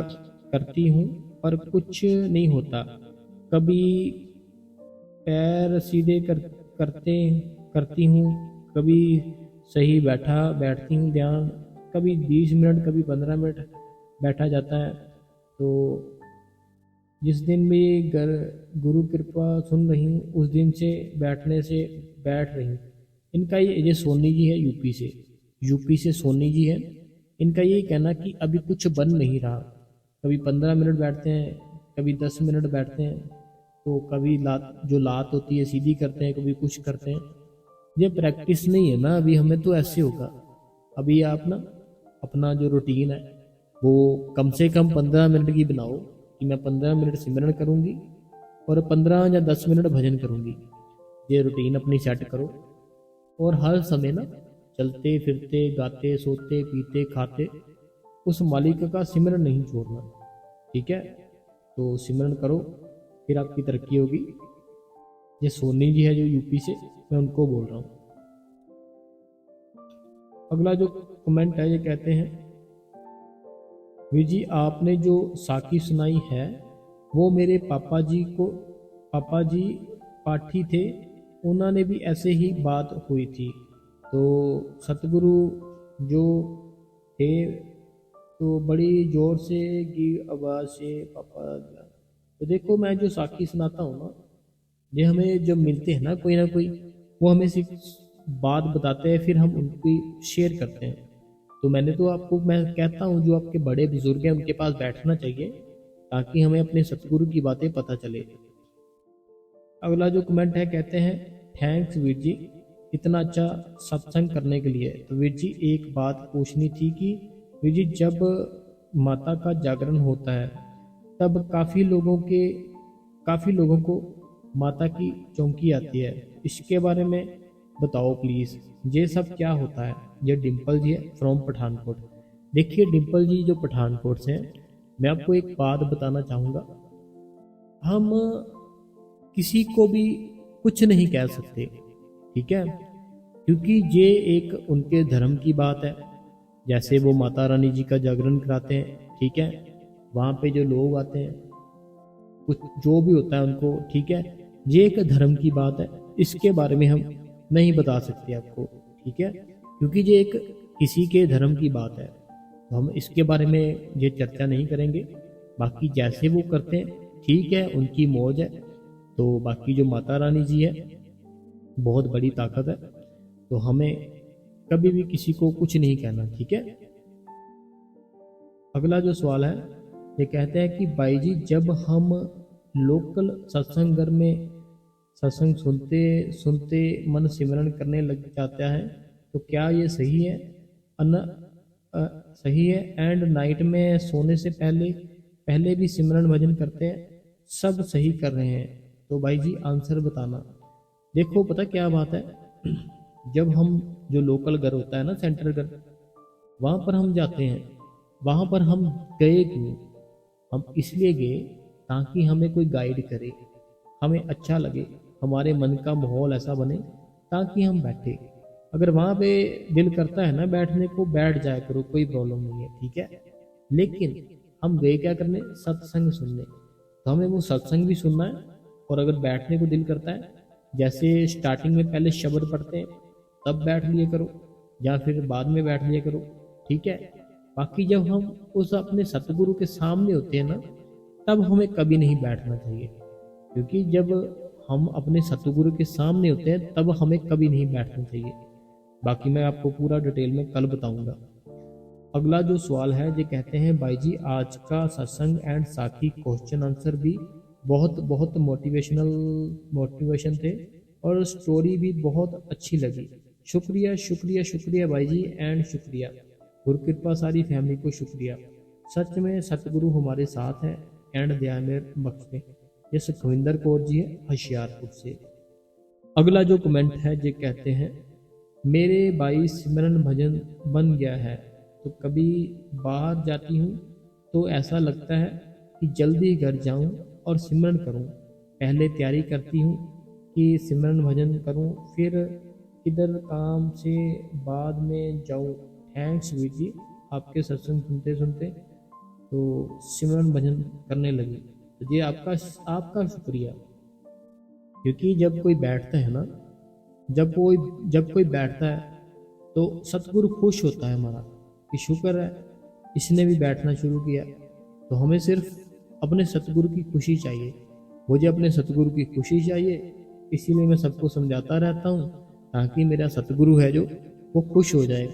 करती हूँ, पर कुछ नहीं होता। कभी पैर सीधे करते करती हूँ, कभी सही बैठती हूँ ध्यान, कभी 20 मिनट कभी 15 मिनट बैठा जाता है। तो जिस दिन भी गुरु कृपा सुन रही हूँ उस दिन से बैठने से बैठ रही हूँ। इनका ये सोनी जी है यूपी से सोनी जी है। इनका यही कहना कि अभी कुछ बन नहीं रहा। कभी 15 मिनट बैठते हैं, कभी 10 मिनट बैठते हैं, तो कभी लात होती है सीधी करते हैं, कभी कुछ करते हैं। ये प्रैक्टिस नहीं है ना अभी, हमें तो ऐसे होगा। अभी आप ना अपना जो रूटीन है वो कम से कम 15 मिनट की बनाओ कि मैं 15 मिनट सिमरन करूंगी और 15 या 10 मिनट भजन करूंगी। ये रूटीन अपनी सेट करो और हर समय ना चलते फिरते गाते सोते पीते खाते उस मालिक का सिमरन नहीं छोड़ना। ठीक है, तो सिमरन करो, फिर आपकी तरक्की होगी। ये सोनी जी है जो यूपी से, मैं उनको बोल रहा हूँ। अगला जो कमेंट है ये कहते हैं, वीर जी आपने जो साखी सुनाई है वो मेरे पापा जी पाठी थे, उन्होंने भी ऐसे ही बात हुई थी। तो सतगुरु जो थे तो बड़ी जोर से की आवाज़ से पापा। तो देखो मैं जो साखी सुनाता हूँ ना, ये हमें जब मिलते हैं ना कोई वो हमें सिर्फ बात बताते हैं, फिर हम उनकी शेयर करते हैं। तो मैं कहता हूँ जो आपके बड़े बुजुर्ग हैं उनके पास बैठना चाहिए ताकि हमें अपने सतगुरु की बातें पता चले। अगला जो कमेंट है कहते हैं, थैंक्स वीर जी इतना अच्छा सत्संग करने के लिए। तो वीर जी एक बात पूछनी थी कि वीर जी जब माता का जागरण होता है तब काफ़ी लोगों को माता की चौंकी आती है, इसके बारे में बताओ प्लीज़, ये सब क्या होता है। ये डिम्पल जी है फ्रॉम पठानकोट। देखिए डिम्पल जी जो पठानकोट से हैं, मैं आपको एक बात बताना चाहूँगा। हम किसी को भी कुछ नहीं कह सकते, ठीक है, क्योंकि ये एक उनके धर्म की बात है। जैसे वो माता रानी जी का जागरण कराते हैं, ठीक है, वहाँ पे जो लोग आते हैं कुछ जो भी होता है उनको, ठीक है, ये एक धर्म की बात है, इसके बारे में हम नहीं बता सकते आपको, ठीक है, क्योंकि ये एक किसी के धर्म की बात है, तो हम इसके बारे में ये चर्चा नहीं करेंगे। बाकी जैसे वो करते हैं ठीक है, उनकी मौज है। तो बाकी जो माता रानी जी है बहुत बड़ी ताकत है, तो हमें कभी भी किसी को कुछ नहीं कहना, ठीक है। अगला जो सवाल है ये कहते हैं कि भाई जी जब हम लोकल सत्संग घर में सत्संग सुनते सुनते मन सिमरन करने लग जाता है तो क्या ये सही है? सही है। एंड नाइट में सोने से पहले भी सिमरन भजन करते हैं, सब सही कर रहे हैं। तो भाई जी आंसर बताना। देखो पता क्या बात है, जब हम जो लोकल घर होता है ना, सेंट्रल घर, वहाँ पर हम जाते हैं, वहाँ पर हम गए क्यों? हम इसलिए गए ताकि हमें कोई गाइड करे, हमें अच्छा लगे, हमारे मन का माहौल ऐसा बने ताकि हम बैठे। अगर वहाँ पे दिल करता है ना बैठने को, बैठ जाया करो, कोई प्रॉब्लम नहीं है, ठीक है। लेकिन हम गए क्या करने? सत्संग सुनने। तो हमें वो सत्संग भी सुनना है, और अगर बैठने को दिल करता है, जैसे स्टार्टिंग में पहले शब्द पढ़ते हैं तब बैठ लिया करो, या फिर बाद में बैठ लिया करो, ठीक है। बाकी जब हम उस अपने सतगुरु के सामने होते हैं ना, तब हमें कभी नहीं बैठना चाहिए, क्योंकि जब हम अपने सतगुरु के सामने होते हैं तब हमें कभी नहीं बैठना चाहिए। बाकी मैं आपको पूरा डिटेल में कल बताऊंगा। अगला जो सवाल है ये कहते हैं, भाई जी आज का सत्संग एंड साथी क्वेश्चन आंसर भी बहुत मोटिवेशन थे, और स्टोरी भी बहुत अच्छी लगी। शुक्रिया शुक्रिया शुक्रिया भाई जी, एंड शुक्रिया गुरु कृपा सारी फैमिली को शुक्रिया। सच में सतगुरु हमारे साथ हैं, एंड दया में बख्शे। ये सुखविंदर कौर जी है होशियारपुर से। अगला जो कमेंट है ये कहते हैं, मेरे भाई सिमरन भजन बन गया है, तो कभी बाहर जाती हूँ तो ऐसा लगता है कि जल्दी घर जाऊँ और सिमरन करूँ। पहले तैयारी करती हूँ कि सिमरन भजन करूँ, फिर इधर काम से बाद में जाऊँ। थैंक्स वीर जी, आपके सत्संग सुनते सुनते तो सिमरन भजन करने लगी। तो ये आपका शुक्रिया, क्योंकि जब कोई बैठता है ना, जब कोई बैठता है तो सतगुरु खुश होता है हमारा, कि शुक्र है इसने भी बैठना शुरू किया। तो हमें सिर्फ अपने सतगुरु की खुशी चाहिए, मुझे अपने सतगुरु की खुशी चाहिए, इसीलिए मैं सबको समझाता रहता हूँ ताकि मेरा सतगुरु है जो वो खुश हो जाए।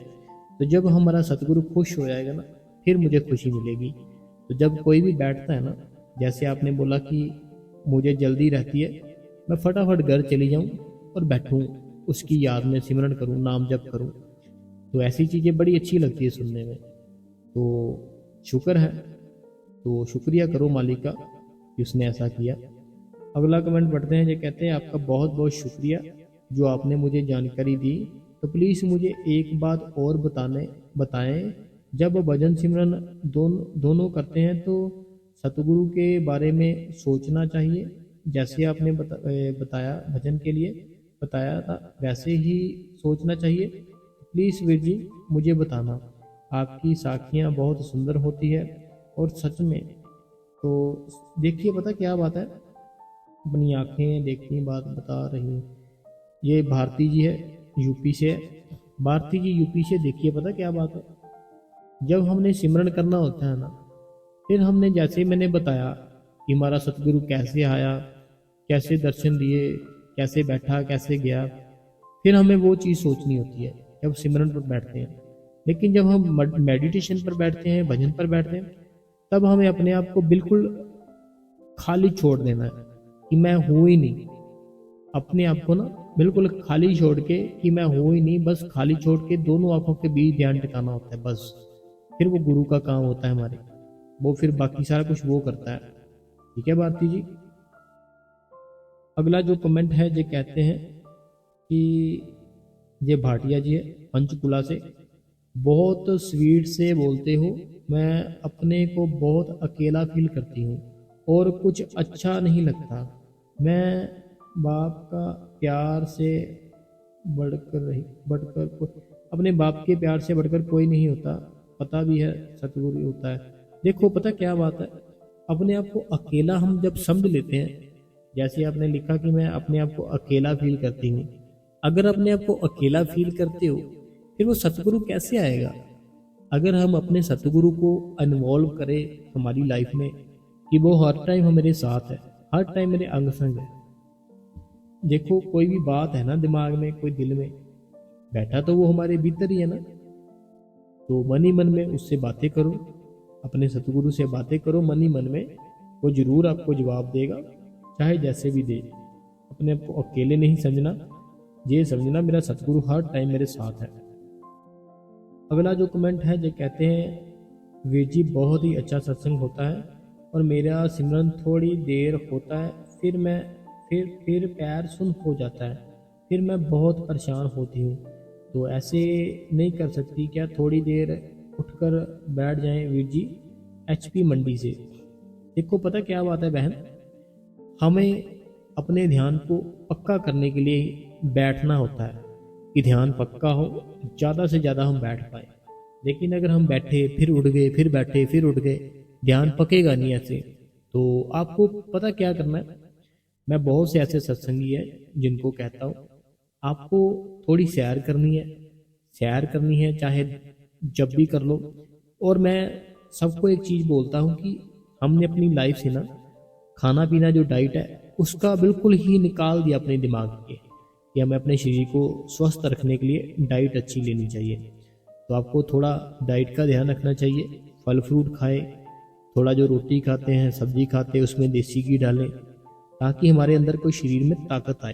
तो जब हमारा सतगुरु खुश हो जाएगा ना, फिर मुझे खुशी मिलेगी। तो जब कोई भी बैठता है ना, जैसे आपने बोला कि मुझे जल्दी रहती है, मैं फटाफट घर चली जाऊँ और बैठूँ, उसकी याद में सिमरन करूँ, नाम जप करूँ, तो ऐसी चीज़ें बड़ी अच्छी लगती है सुनने में। तो शुक्र है, तो शुक्रिया करो मालिक का कि उसने ऐसा किया। अगला कमेंट पढ़ते हैं, जो कहते हैं आपका बहुत बहुत शुक्रिया जो आपने मुझे जानकारी दी। तो प्लीज़ मुझे एक बात और बताएं, जब भजन सिमरन दोनों करते हैं तो सतगुरु के बारे में सोचना चाहिए, जैसे आपने बताया भजन के लिए बताया था वैसे ही सोचना चाहिए। प्लीज़ वीर जी मुझे बताना, आपकी साखियाँ बहुत सुंदर होती है और सच में। तो देखिए पता क्या बात है, अपनी आंखें देखती बात बता रही हैं। ये भारती जी है, यूपी से है। भारती जी यूपी से, देखिए पता क्या बात है, जब हमने सिमरन करना होता है ना, फिर हमने जैसे मैंने बताया कि हमारा सतगुरु कैसे आया, कैसे दर्शन दिए, कैसे बैठा, कैसे गया, फिर हमें वो चीज़ सोचनी होती है जब सिमरन पर बैठते हैं। लेकिन जब हम मेडिटेशन पर बैठते हैं, भजन पर बैठते हैं, तब हमें अपने आप को बिल्कुल खाली छोड़ देना है कि मैं हूँ ही नहीं। अपने आप को ना बिल्कुल खाली छोड़ के कि मैं हूँ ही नहीं, बस खाली छोड़ के दोनों आंखों के बीच ध्यान टिकाना होता है बस। फिर वो गुरु का काम होता है हमारे, वो फिर बाकी सारा कुछ वो करता है। ठीक है भारती जी। अगला जो कमेंट है जो कहते हैं कि ये भाटिया जी है पंचकुला से, बहुत स्वीट से बोलते हो, मैं अपने को बहुत अकेला फील करती हूँ और कुछ अच्छा नहीं लगता। मैं बाप का प्यार से अपने बाप के प्यार से बढ़कर कोई नहीं होता, पता भी है सतगुरु होता है। देखो पता क्या बात है, अपने आप को अकेला हम जब समझ लेते हैं, जैसे आपने लिखा कि मैं अपने आप को अकेला फील करती हूँ, अगर अपने आप को अकेला फील करते हो फिर वो सतगुरु कैसे आएगा? अगर हम अपने सतगुरु को इन्वॉल्व करें हमारी लाइफ में कि वो हर टाइम हमारे साथ है, हर टाइम मेरे अंग संग है। देखो कोई भी बात है ना दिमाग में, कोई दिल में बैठा, तो वो हमारे भीतर ही है ना। तो मन ही मन में उससे बातें करो, अपने सतगुरु से बातें करो मन ही मन में, वो जरूर आपको जवाब देगा, चाहे जैसे भी दे। अपने आप को अकेले नहीं समझना, ये समझना मेरा सतगुरु हर टाइम मेरे साथ है। अगला जो कमेंट है जो कहते हैं, वीर जी बहुत ही अच्छा सत्संग होता है और मेरा सिमरन थोड़ी देर होता है, फिर पैर सुन हो जाता है, फिर मैं बहुत परेशान होती हूँ। तो ऐसे नहीं कर सकती क्या, थोड़ी देर उठकर बैठ जाएं वीर जी। HP मंडी से। देखो पता क्या बात है बहन, हमें अपने ध्यान को पक्का करने के लिए बैठना होता है कि ध्यान पक्का हो, ज़्यादा से ज़्यादा हम बैठ पाए। लेकिन अगर हम बैठे फिर उठ गए, फिर बैठे फिर उठ गए, ध्यान पकेगा नहीं ऐसे। तो आपको पता क्या करना है, मैं बहुत से ऐसे सत्संगी है जिनको कहता हूँ आपको थोड़ी सैर करनी है, सैर करनी है चाहे जब भी कर लो। और मैं सबको एक चीज़ बोलता हूँ कि हमने अपनी लाइफ से ना खाना पीना जो डाइट है उसका बिल्कुल ही निकाल दिया अपने दिमाग के, कि हमें अपने शरीर को स्वस्थ रखने के लिए डाइट अच्छी लेनी चाहिए। तो आपको थोड़ा डाइट का ध्यान रखना चाहिए, फल फ्रूट खाएं, थोड़ा जो रोटी खाते हैं सब्जी खाते हैं उसमें देसी घी डालें, ताकि हमारे अंदर कोई शरीर में ताकत आए।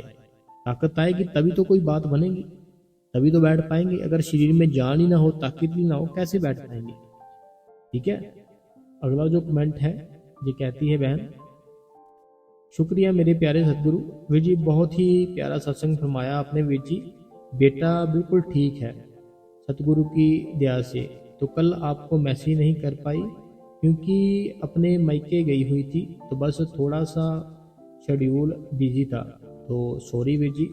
ताकत आएगी तभी तो कोई बात बनेगी, तभी तो बैठ पाएंगे। अगर शरीर में जान ही ना हो, ताकत ही ना हो, कैसे बैठ पाएंगे? ठीक है। अगला जो कमेंट है ये कहती है बहन, शुक्रिया मेरे प्यारे सतगुरु, वीर जी बहुत ही प्यारा सत्संग फरमाया आपने वीर जी, बेटा बिल्कुल ठीक है सतगुरु की दया से। तो कल आपको मैसेज नहीं कर पाई क्योंकि अपने मायके गई हुई थी, तो बस थोड़ा सा शेड्यूल बिजी था, तो सॉरी वीर जी।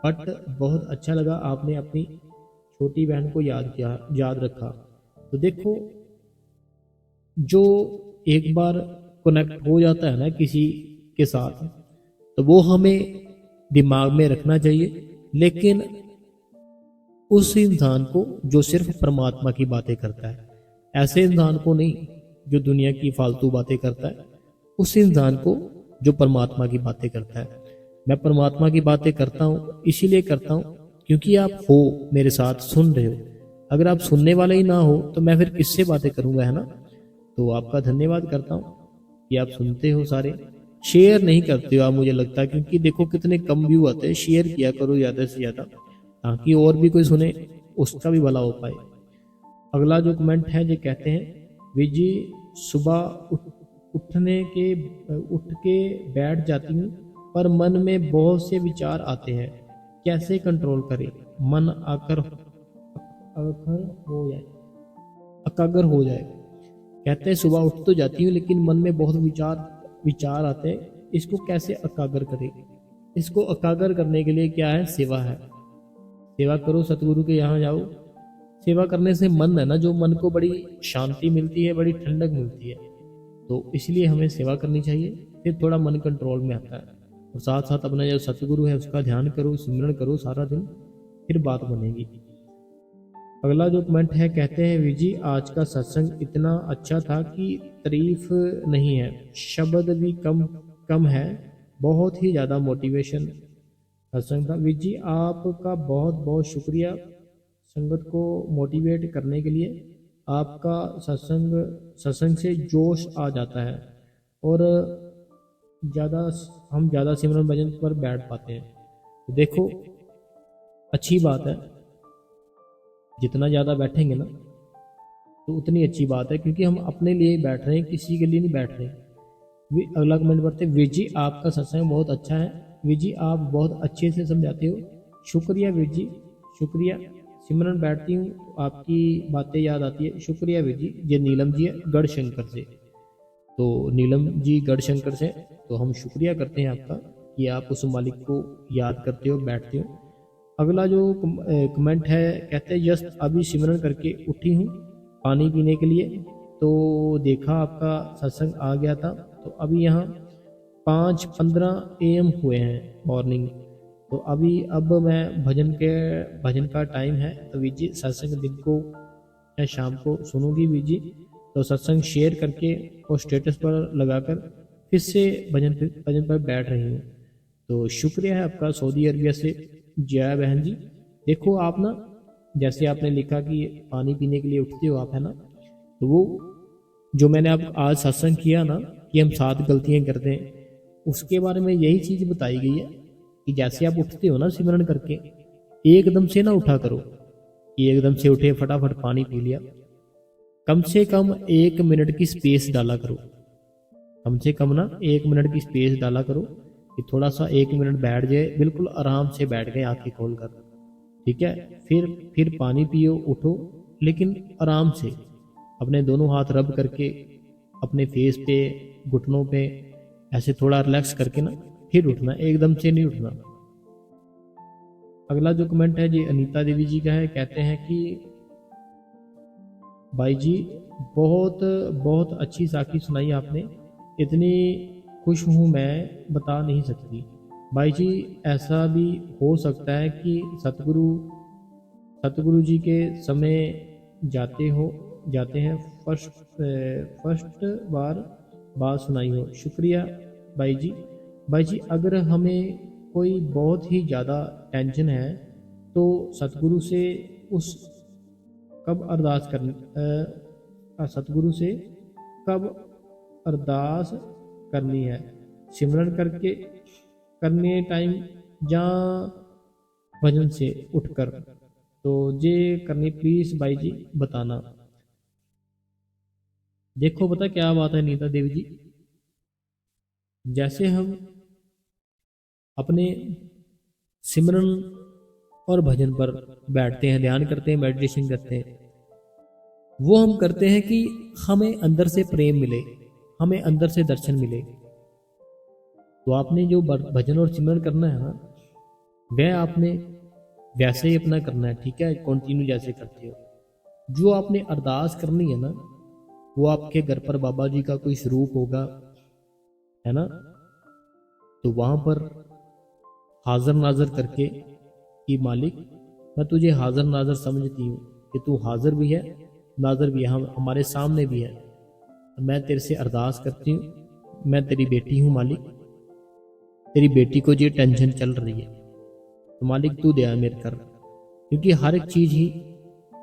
बट बहुत अच्छा लगा आपने अपनी छोटी बहन को याद रखा। तो देखो जो एक बार कनेक्ट हो जाता है ना किसी के साथ, तो वो हमें दिमाग में रखना चाहिए। लेकिन उस इंसान को जो सिर्फ परमात्मा की बातें करता है, ऐसे इंसान को नहीं जो दुनिया की फालतू बातें करता है, उस इंसान को जो परमात्मा की बातें करता है। मैं परमात्मा की बातें करता हूँ, इसीलिए करता हूँ क्योंकि आप हो मेरे साथ, सुन रहे हो। अगर आप सुनने वाले ही ना हो तो मैं फिर किससे बातें करूंगा, है ना। तो आपका धन्यवाद करता हूँ कि आप सुनते हो सारे। शेयर नहीं करते हो आप, मुझे लगता है, क्योंकि देखो कितने कम व्यू आते हैं। शेयर किया करो ज़्यादा से ज़्यादा, ताकि और भी कोई सुने, उसका भी भला हो पाए। अगला जो कमेंट है, ये कहते हैं विजी सुबह उठ के बैठ जाती हूँ, पर मन में बहुत से विचार आते हैं, कैसे कंट्रोल करें। मन आकर अखर हो जाए अकागर हो जाए। कहते हैं सुबह उठ तो जाती हूँ लेकिन मन में बहुत विचार आते हैं, इसको कैसे अकागर करें। इसको अकागर करने के लिए क्या है, सेवा है। सेवा करो, सतगुरु के यहाँ जाओ। सेवा करने से मन है ना, जो मन को बड़ी शांति मिलती है, बड़ी ठंडक मिलती है। तो इसलिए हमें सेवा करनी चाहिए, फिर थोड़ा मन कंट्रोल में आता है। और साथ साथ अपना जो सतगुरु है उसका ध्यान करो, सिमरन करो सारा दिन, फिर बात बनेगी। अगला जो कमेंट है, कहते हैं विजी आज का सत्संग इतना अच्छा था कि तारीफ नहीं है, शब्द भी कम कम है, बहुत ही ज़्यादा मोटिवेशन सत्संग था। विजी आपका बहुत बहुत शुक्रिया संगत को मोटिवेट करने के लिए। आपका सत्संग से जोश आ जाता है और हम ज़्यादा सिमरन भजन पर बैठ पाते हैं। तो देखो अच्छी बात है, जितना ज़्यादा बैठेंगे ना तो उतनी अच्छी बात है, क्योंकि हम अपने लिए ही बैठ रहे हैं, किसी के लिए नहीं बैठ रहे। अगला कमेंट पढ़ते, विजी आपका सत्संग बहुत अच्छा है, विजी आप बहुत अच्छे से समझाते हो, शुक्रिया विजी, शुक्रिया। सिमरन बैठती हूँ आपकी बातें याद आती है, शुक्रिया विजी। ये नीलम जी है गढ़शंकर से। तो नीलम जी गढ़शंकर से, तो हम शुक्रिया करते हैं आपका कि आप उस मालिक को याद करते हो, बैठते हो। अगला जो कमेंट है, कहते हैं जस्ट अभी सिमरन करके उठी हूँ पानी पीने के लिए, तो देखा आपका सत्संग आ गया था। तो अभी यहाँ 5:15 AM हुए हैं मॉर्निंग। तो अब मैं भजन का टाइम है, तो विजी सत्संग दिन को या शाम को सुनूंगी विजी। तो सत्संग शेयर करके और स्टेटस पर लगाकर फिर से भजन पर बैठ रही हूँ। तो शुक्रिया है आपका सऊदी अरबिया से जया बहन जी। देखो आप ना, जैसे आपने लिखा कि पानी पीने के लिए उठते हो आप, है ना। तो वो जो मैंने आप आज सत्संग किया ना कि हम 7 गलतियां करते हैं, उसके बारे में यही चीज़ बताई गई है कि जैसे आप उठते हो ना सिमरन करके, एकदम से ना उठा करो कि एकदम से उठे फटाफट पानी पी लिया। कम से कम 1 मिनट की स्पेस डाला करो, कम से कम ना 1 मिनट की स्पेस डाला करो कि थोड़ा सा 1 मिनट बैठ जाए, बिल्कुल आराम से बैठ गए आंखें खोल कर, ठीक है। फिर पानी पियो, उठो, लेकिन आराम से अपने दोनों हाथ रब करके अपने फेस पे, घुटनों पे ऐसे थोड़ा रिलैक्स करके ना फिर उठना, एकदम से नहीं उठना। अगला जो कमेंट है जी अनीता देवी जी का है, कहते हैं कि भाई जी बहुत बहुत अच्छी साखी सुनाई आपने, इतनी खुश हूँ मैं बता नहीं सकती। भाई जी ऐसा भी हो सकता है कि सतगुरु जी के समय जाते हैं, फर्स्ट बार बात सुनाई हो, शुक्रिया भाई जी। भाई जी अगर हमें कोई बहुत ही ज़्यादा टेंशन है तो सतगुरु से उस कब अरदास सतगुरु से कब अरदास करनी है, सिमरन करने टाइम या भजन से उठकर, तो ये करनी प्लीज भाई जी बताना। देखो पता क्या बात है नीता देवी जी, जैसे हम अपने सिमरन और भजन पर बैठते हैं, ध्यान करते हैं, मेडिटेशन करते हैं, वो हम करते हैं कि हमें अंदर से प्रेम मिले, हमें अंदर से दर्शन मिले। तो आपने जो भजन और सिमरन करना है ना, वह आपने वैसे ही अपना करना है, ठीक है, कंटिन्यू जैसे करते हो। जो आपने अरदास करनी है ना, वो आपके घर पर बाबा जी का कोई स्वरूप होगा, है ना, तो वहां पर हाजिर नाजर करके कि मालिक मैं तुझे हाजिर नाजर समझती हूँ कि तू हाजिर भी है, नाजर भी है, हम हमारे सामने भी है। मैं तेरे से अरदास करती हूँ, मैं तेरी बेटी हूँ मालिक, तेरी बेटी को जो टेंशन चल रही है तो मालिक तू दया मेरे कर, क्योंकि हर एक चीज़ ही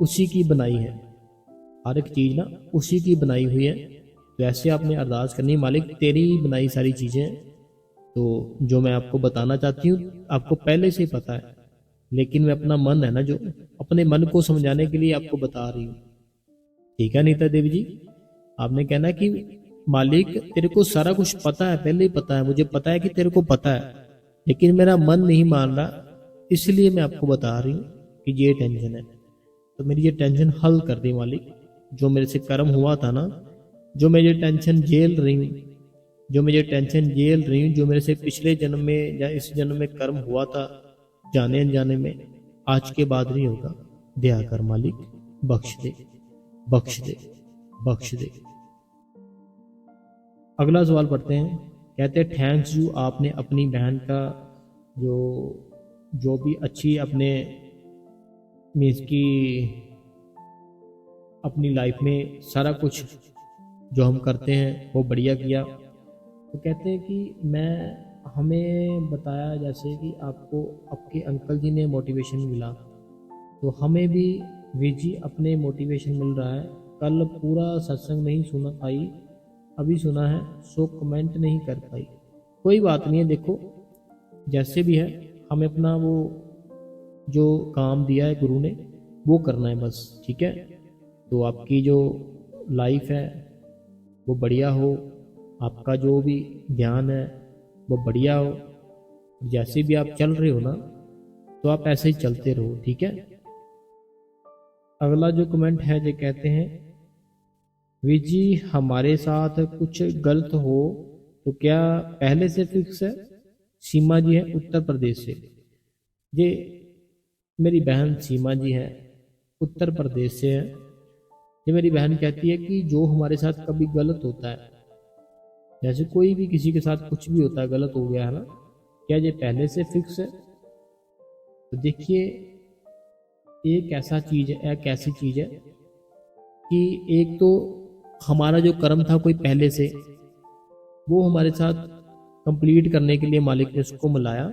उसी की बनाई है, हर एक चीज़ ना उसी की बनाई हुई है। तो ऐसे आपने अरदास करनी, मालिक तेरी बनाई सारी चीज़ें। तो जो मैं आपको बताना चाहती हूँ आपको पहले से ही पता है, लेकिन मैं अपना मन है ना, जो अपने मन को समझाने के लिए आपको बता रही हूँ। ठीक है नीता देवी जी, आपने कहना कि मालिक तेरे को सारा कुछ पता है, पहले ही पता है, मुझे पता है कि तेरे को पता है, लेकिन मेरा मन नहीं मान रहा, इसलिए मैं आपको बता रही हूँ कि ये टेंशन है। तो मेरी ये टेंशन हल कर दी मालिक, जो मेरे से कर्म हुआ था ना, जो मैं ये टेंशन झेल रही हूँ, जो मैं ये टेंशन झेल रही हूँ, जो मेरे से पिछले जन्म में या इस जन्म में कर्म हुआ था, जाने अनजाने में, आज के बाद नहीं होगा। दया कर मालिक, बख्श दे, बख्श दे, बख्श दे। अगला सवाल पढ़ते हैं। कहते हैं थैंक्स यू, आपने अपनी बहन का जो जो भी अच्छी अपने मीन्स की अपनी लाइफ में सारा कुछ जो हम करते हैं वो बढ़िया किया। तो कहते हैं कि हमें बताया जैसे कि आपको आपके अंकल जी ने मोटिवेशन मिला, तो हमें भी विजी अपने मोटिवेशन मिल रहा है। कल पूरा सत्संग नहीं सुना पाई, अभी सुना है, सो कमेंट नहीं कर पाई। कोई बात नहीं है, देखो जैसे भी है हमें अपना वो जो काम दिया है गुरु ने वो करना है बस, ठीक है। तो आपकी जो लाइफ है वो बढ़िया हो, आपका जो भी ध्यान है वो बढ़िया हो, जैसे भी आप चल रहे हो ना तो आप ऐसे ही चलते रहो, ठीक है। अगला जो कमेंट है जो कहते हैं विजी हमारे साथ कुछ गलत हो तो क्या पहले से फिक्स है। सीमा जी है उत्तर प्रदेश से, ये मेरी बहन सीमा जी है उत्तर प्रदेश से है। ये मेरी बहन कहती है कि जो हमारे साथ कभी गलत होता है, जैसे कोई भी किसी के साथ कुछ भी होता है गलत हो गया है ना, क्या ये पहले से फिक्स है। तो देखिए एक ऐसा चीज है, एक ऐसी चीज है कि एक तो हमारा जो कर्म था कोई पहले से, वो हमारे साथ कंप्लीट करने के लिए मालिक ने उसको मिलाया।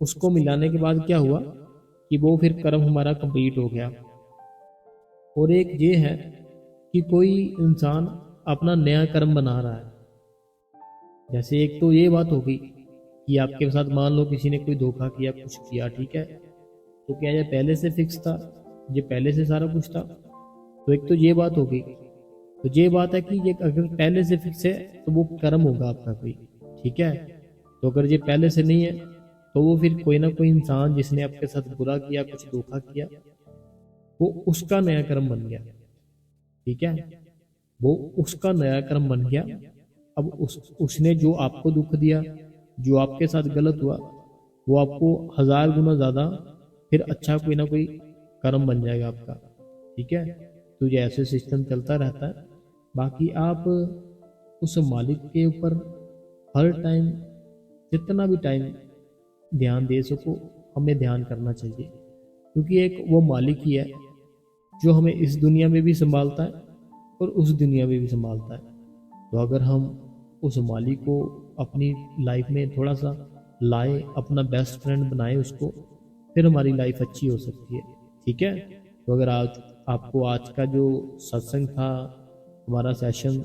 उसको मिलाने के बाद क्या हुआ कि वो फिर कर्म हमारा कंप्लीट हो गया। और एक ये है कि कोई इंसान अपना नया कर्म बना रहा है। जैसे एक तो ये बात होगी कि आपके साथ मान लो किसी ने कोई धोखा किया, कुछ किया, ठीक है, तो क्या ये पहले से फिक्स था, ये पहले से सारा कुछ था। तो एक तो ये बात होगी। तो ये बात है कि ये अगर पहले से फिक्स है तो वो कर्म होगा आपका कोई, ठीक है। तो अगर ये पहले से नहीं है तो वो फिर कोई ना कोई इंसान जिसने आपके साथ बुरा किया, कुछ धोखा किया, वो उसका नया कर्म बन गया, ठीक है। वो उसका नया कर्म बन गया। अब उसने जो आपको दुख दिया, जो आपके साथ गलत हुआ, वो आपको 1000 गुना ज्यादा फिर अच्छा कोई ना कोई कर्म बन जाएगा आपका, ठीक है। तो ये ऐसे सिस्टम चलता रहता है। बाकी आप उस मालिक के ऊपर हर टाइम जितना भी टाइम ध्यान दे सको हमें ध्यान करना चाहिए, क्योंकि एक वो मालिक ही है जो हमें इस दुनिया में भी संभालता है और उस दुनिया में भी संभालता है। तो अगर हम उस मालिक को अपनी लाइफ में थोड़ा सा लाए, अपना बेस्ट फ्रेंड बनाए उसको, फिर हमारी लाइफ अच्छी हो सकती है, ठीक है। तो अगर आज आपको आज का जो सत्संग था, हमारा सेशन,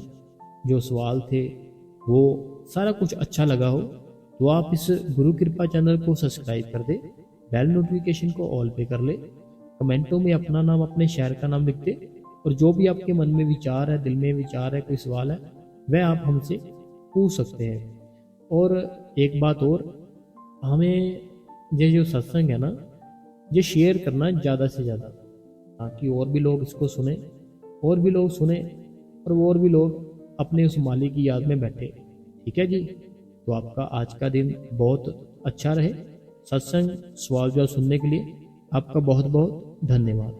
जो सवाल थे, वो सारा कुछ अच्छा लगा हो तो आप इस गुरु कृपा चैनल को सब्सक्राइब कर दे, बेल नोटिफिकेशन को ऑल पे कर ले, कमेंटों में अपना नाम, अपने शहर का नाम लिख दे, और जो भी आपके मन में विचार है, दिल में विचार है, कोई सवाल है, वह आप हमसे पूछ सकते हैं। और एक बात और, हमें ये जो सत्संग है ना, ये शेयर करना ज़्यादा से ज़्यादा, ताकि और भी लोग इसको सुने, और भी लोग सुने, और भी लोग अपने उस मालिक की याद में बैठे, ठीक है जी। तो आपका आज का दिन बहुत अच्छा रहे। सत्संग सवाल जवाब सुनने के लिए आपका बहुत बहुत धन्यवाद।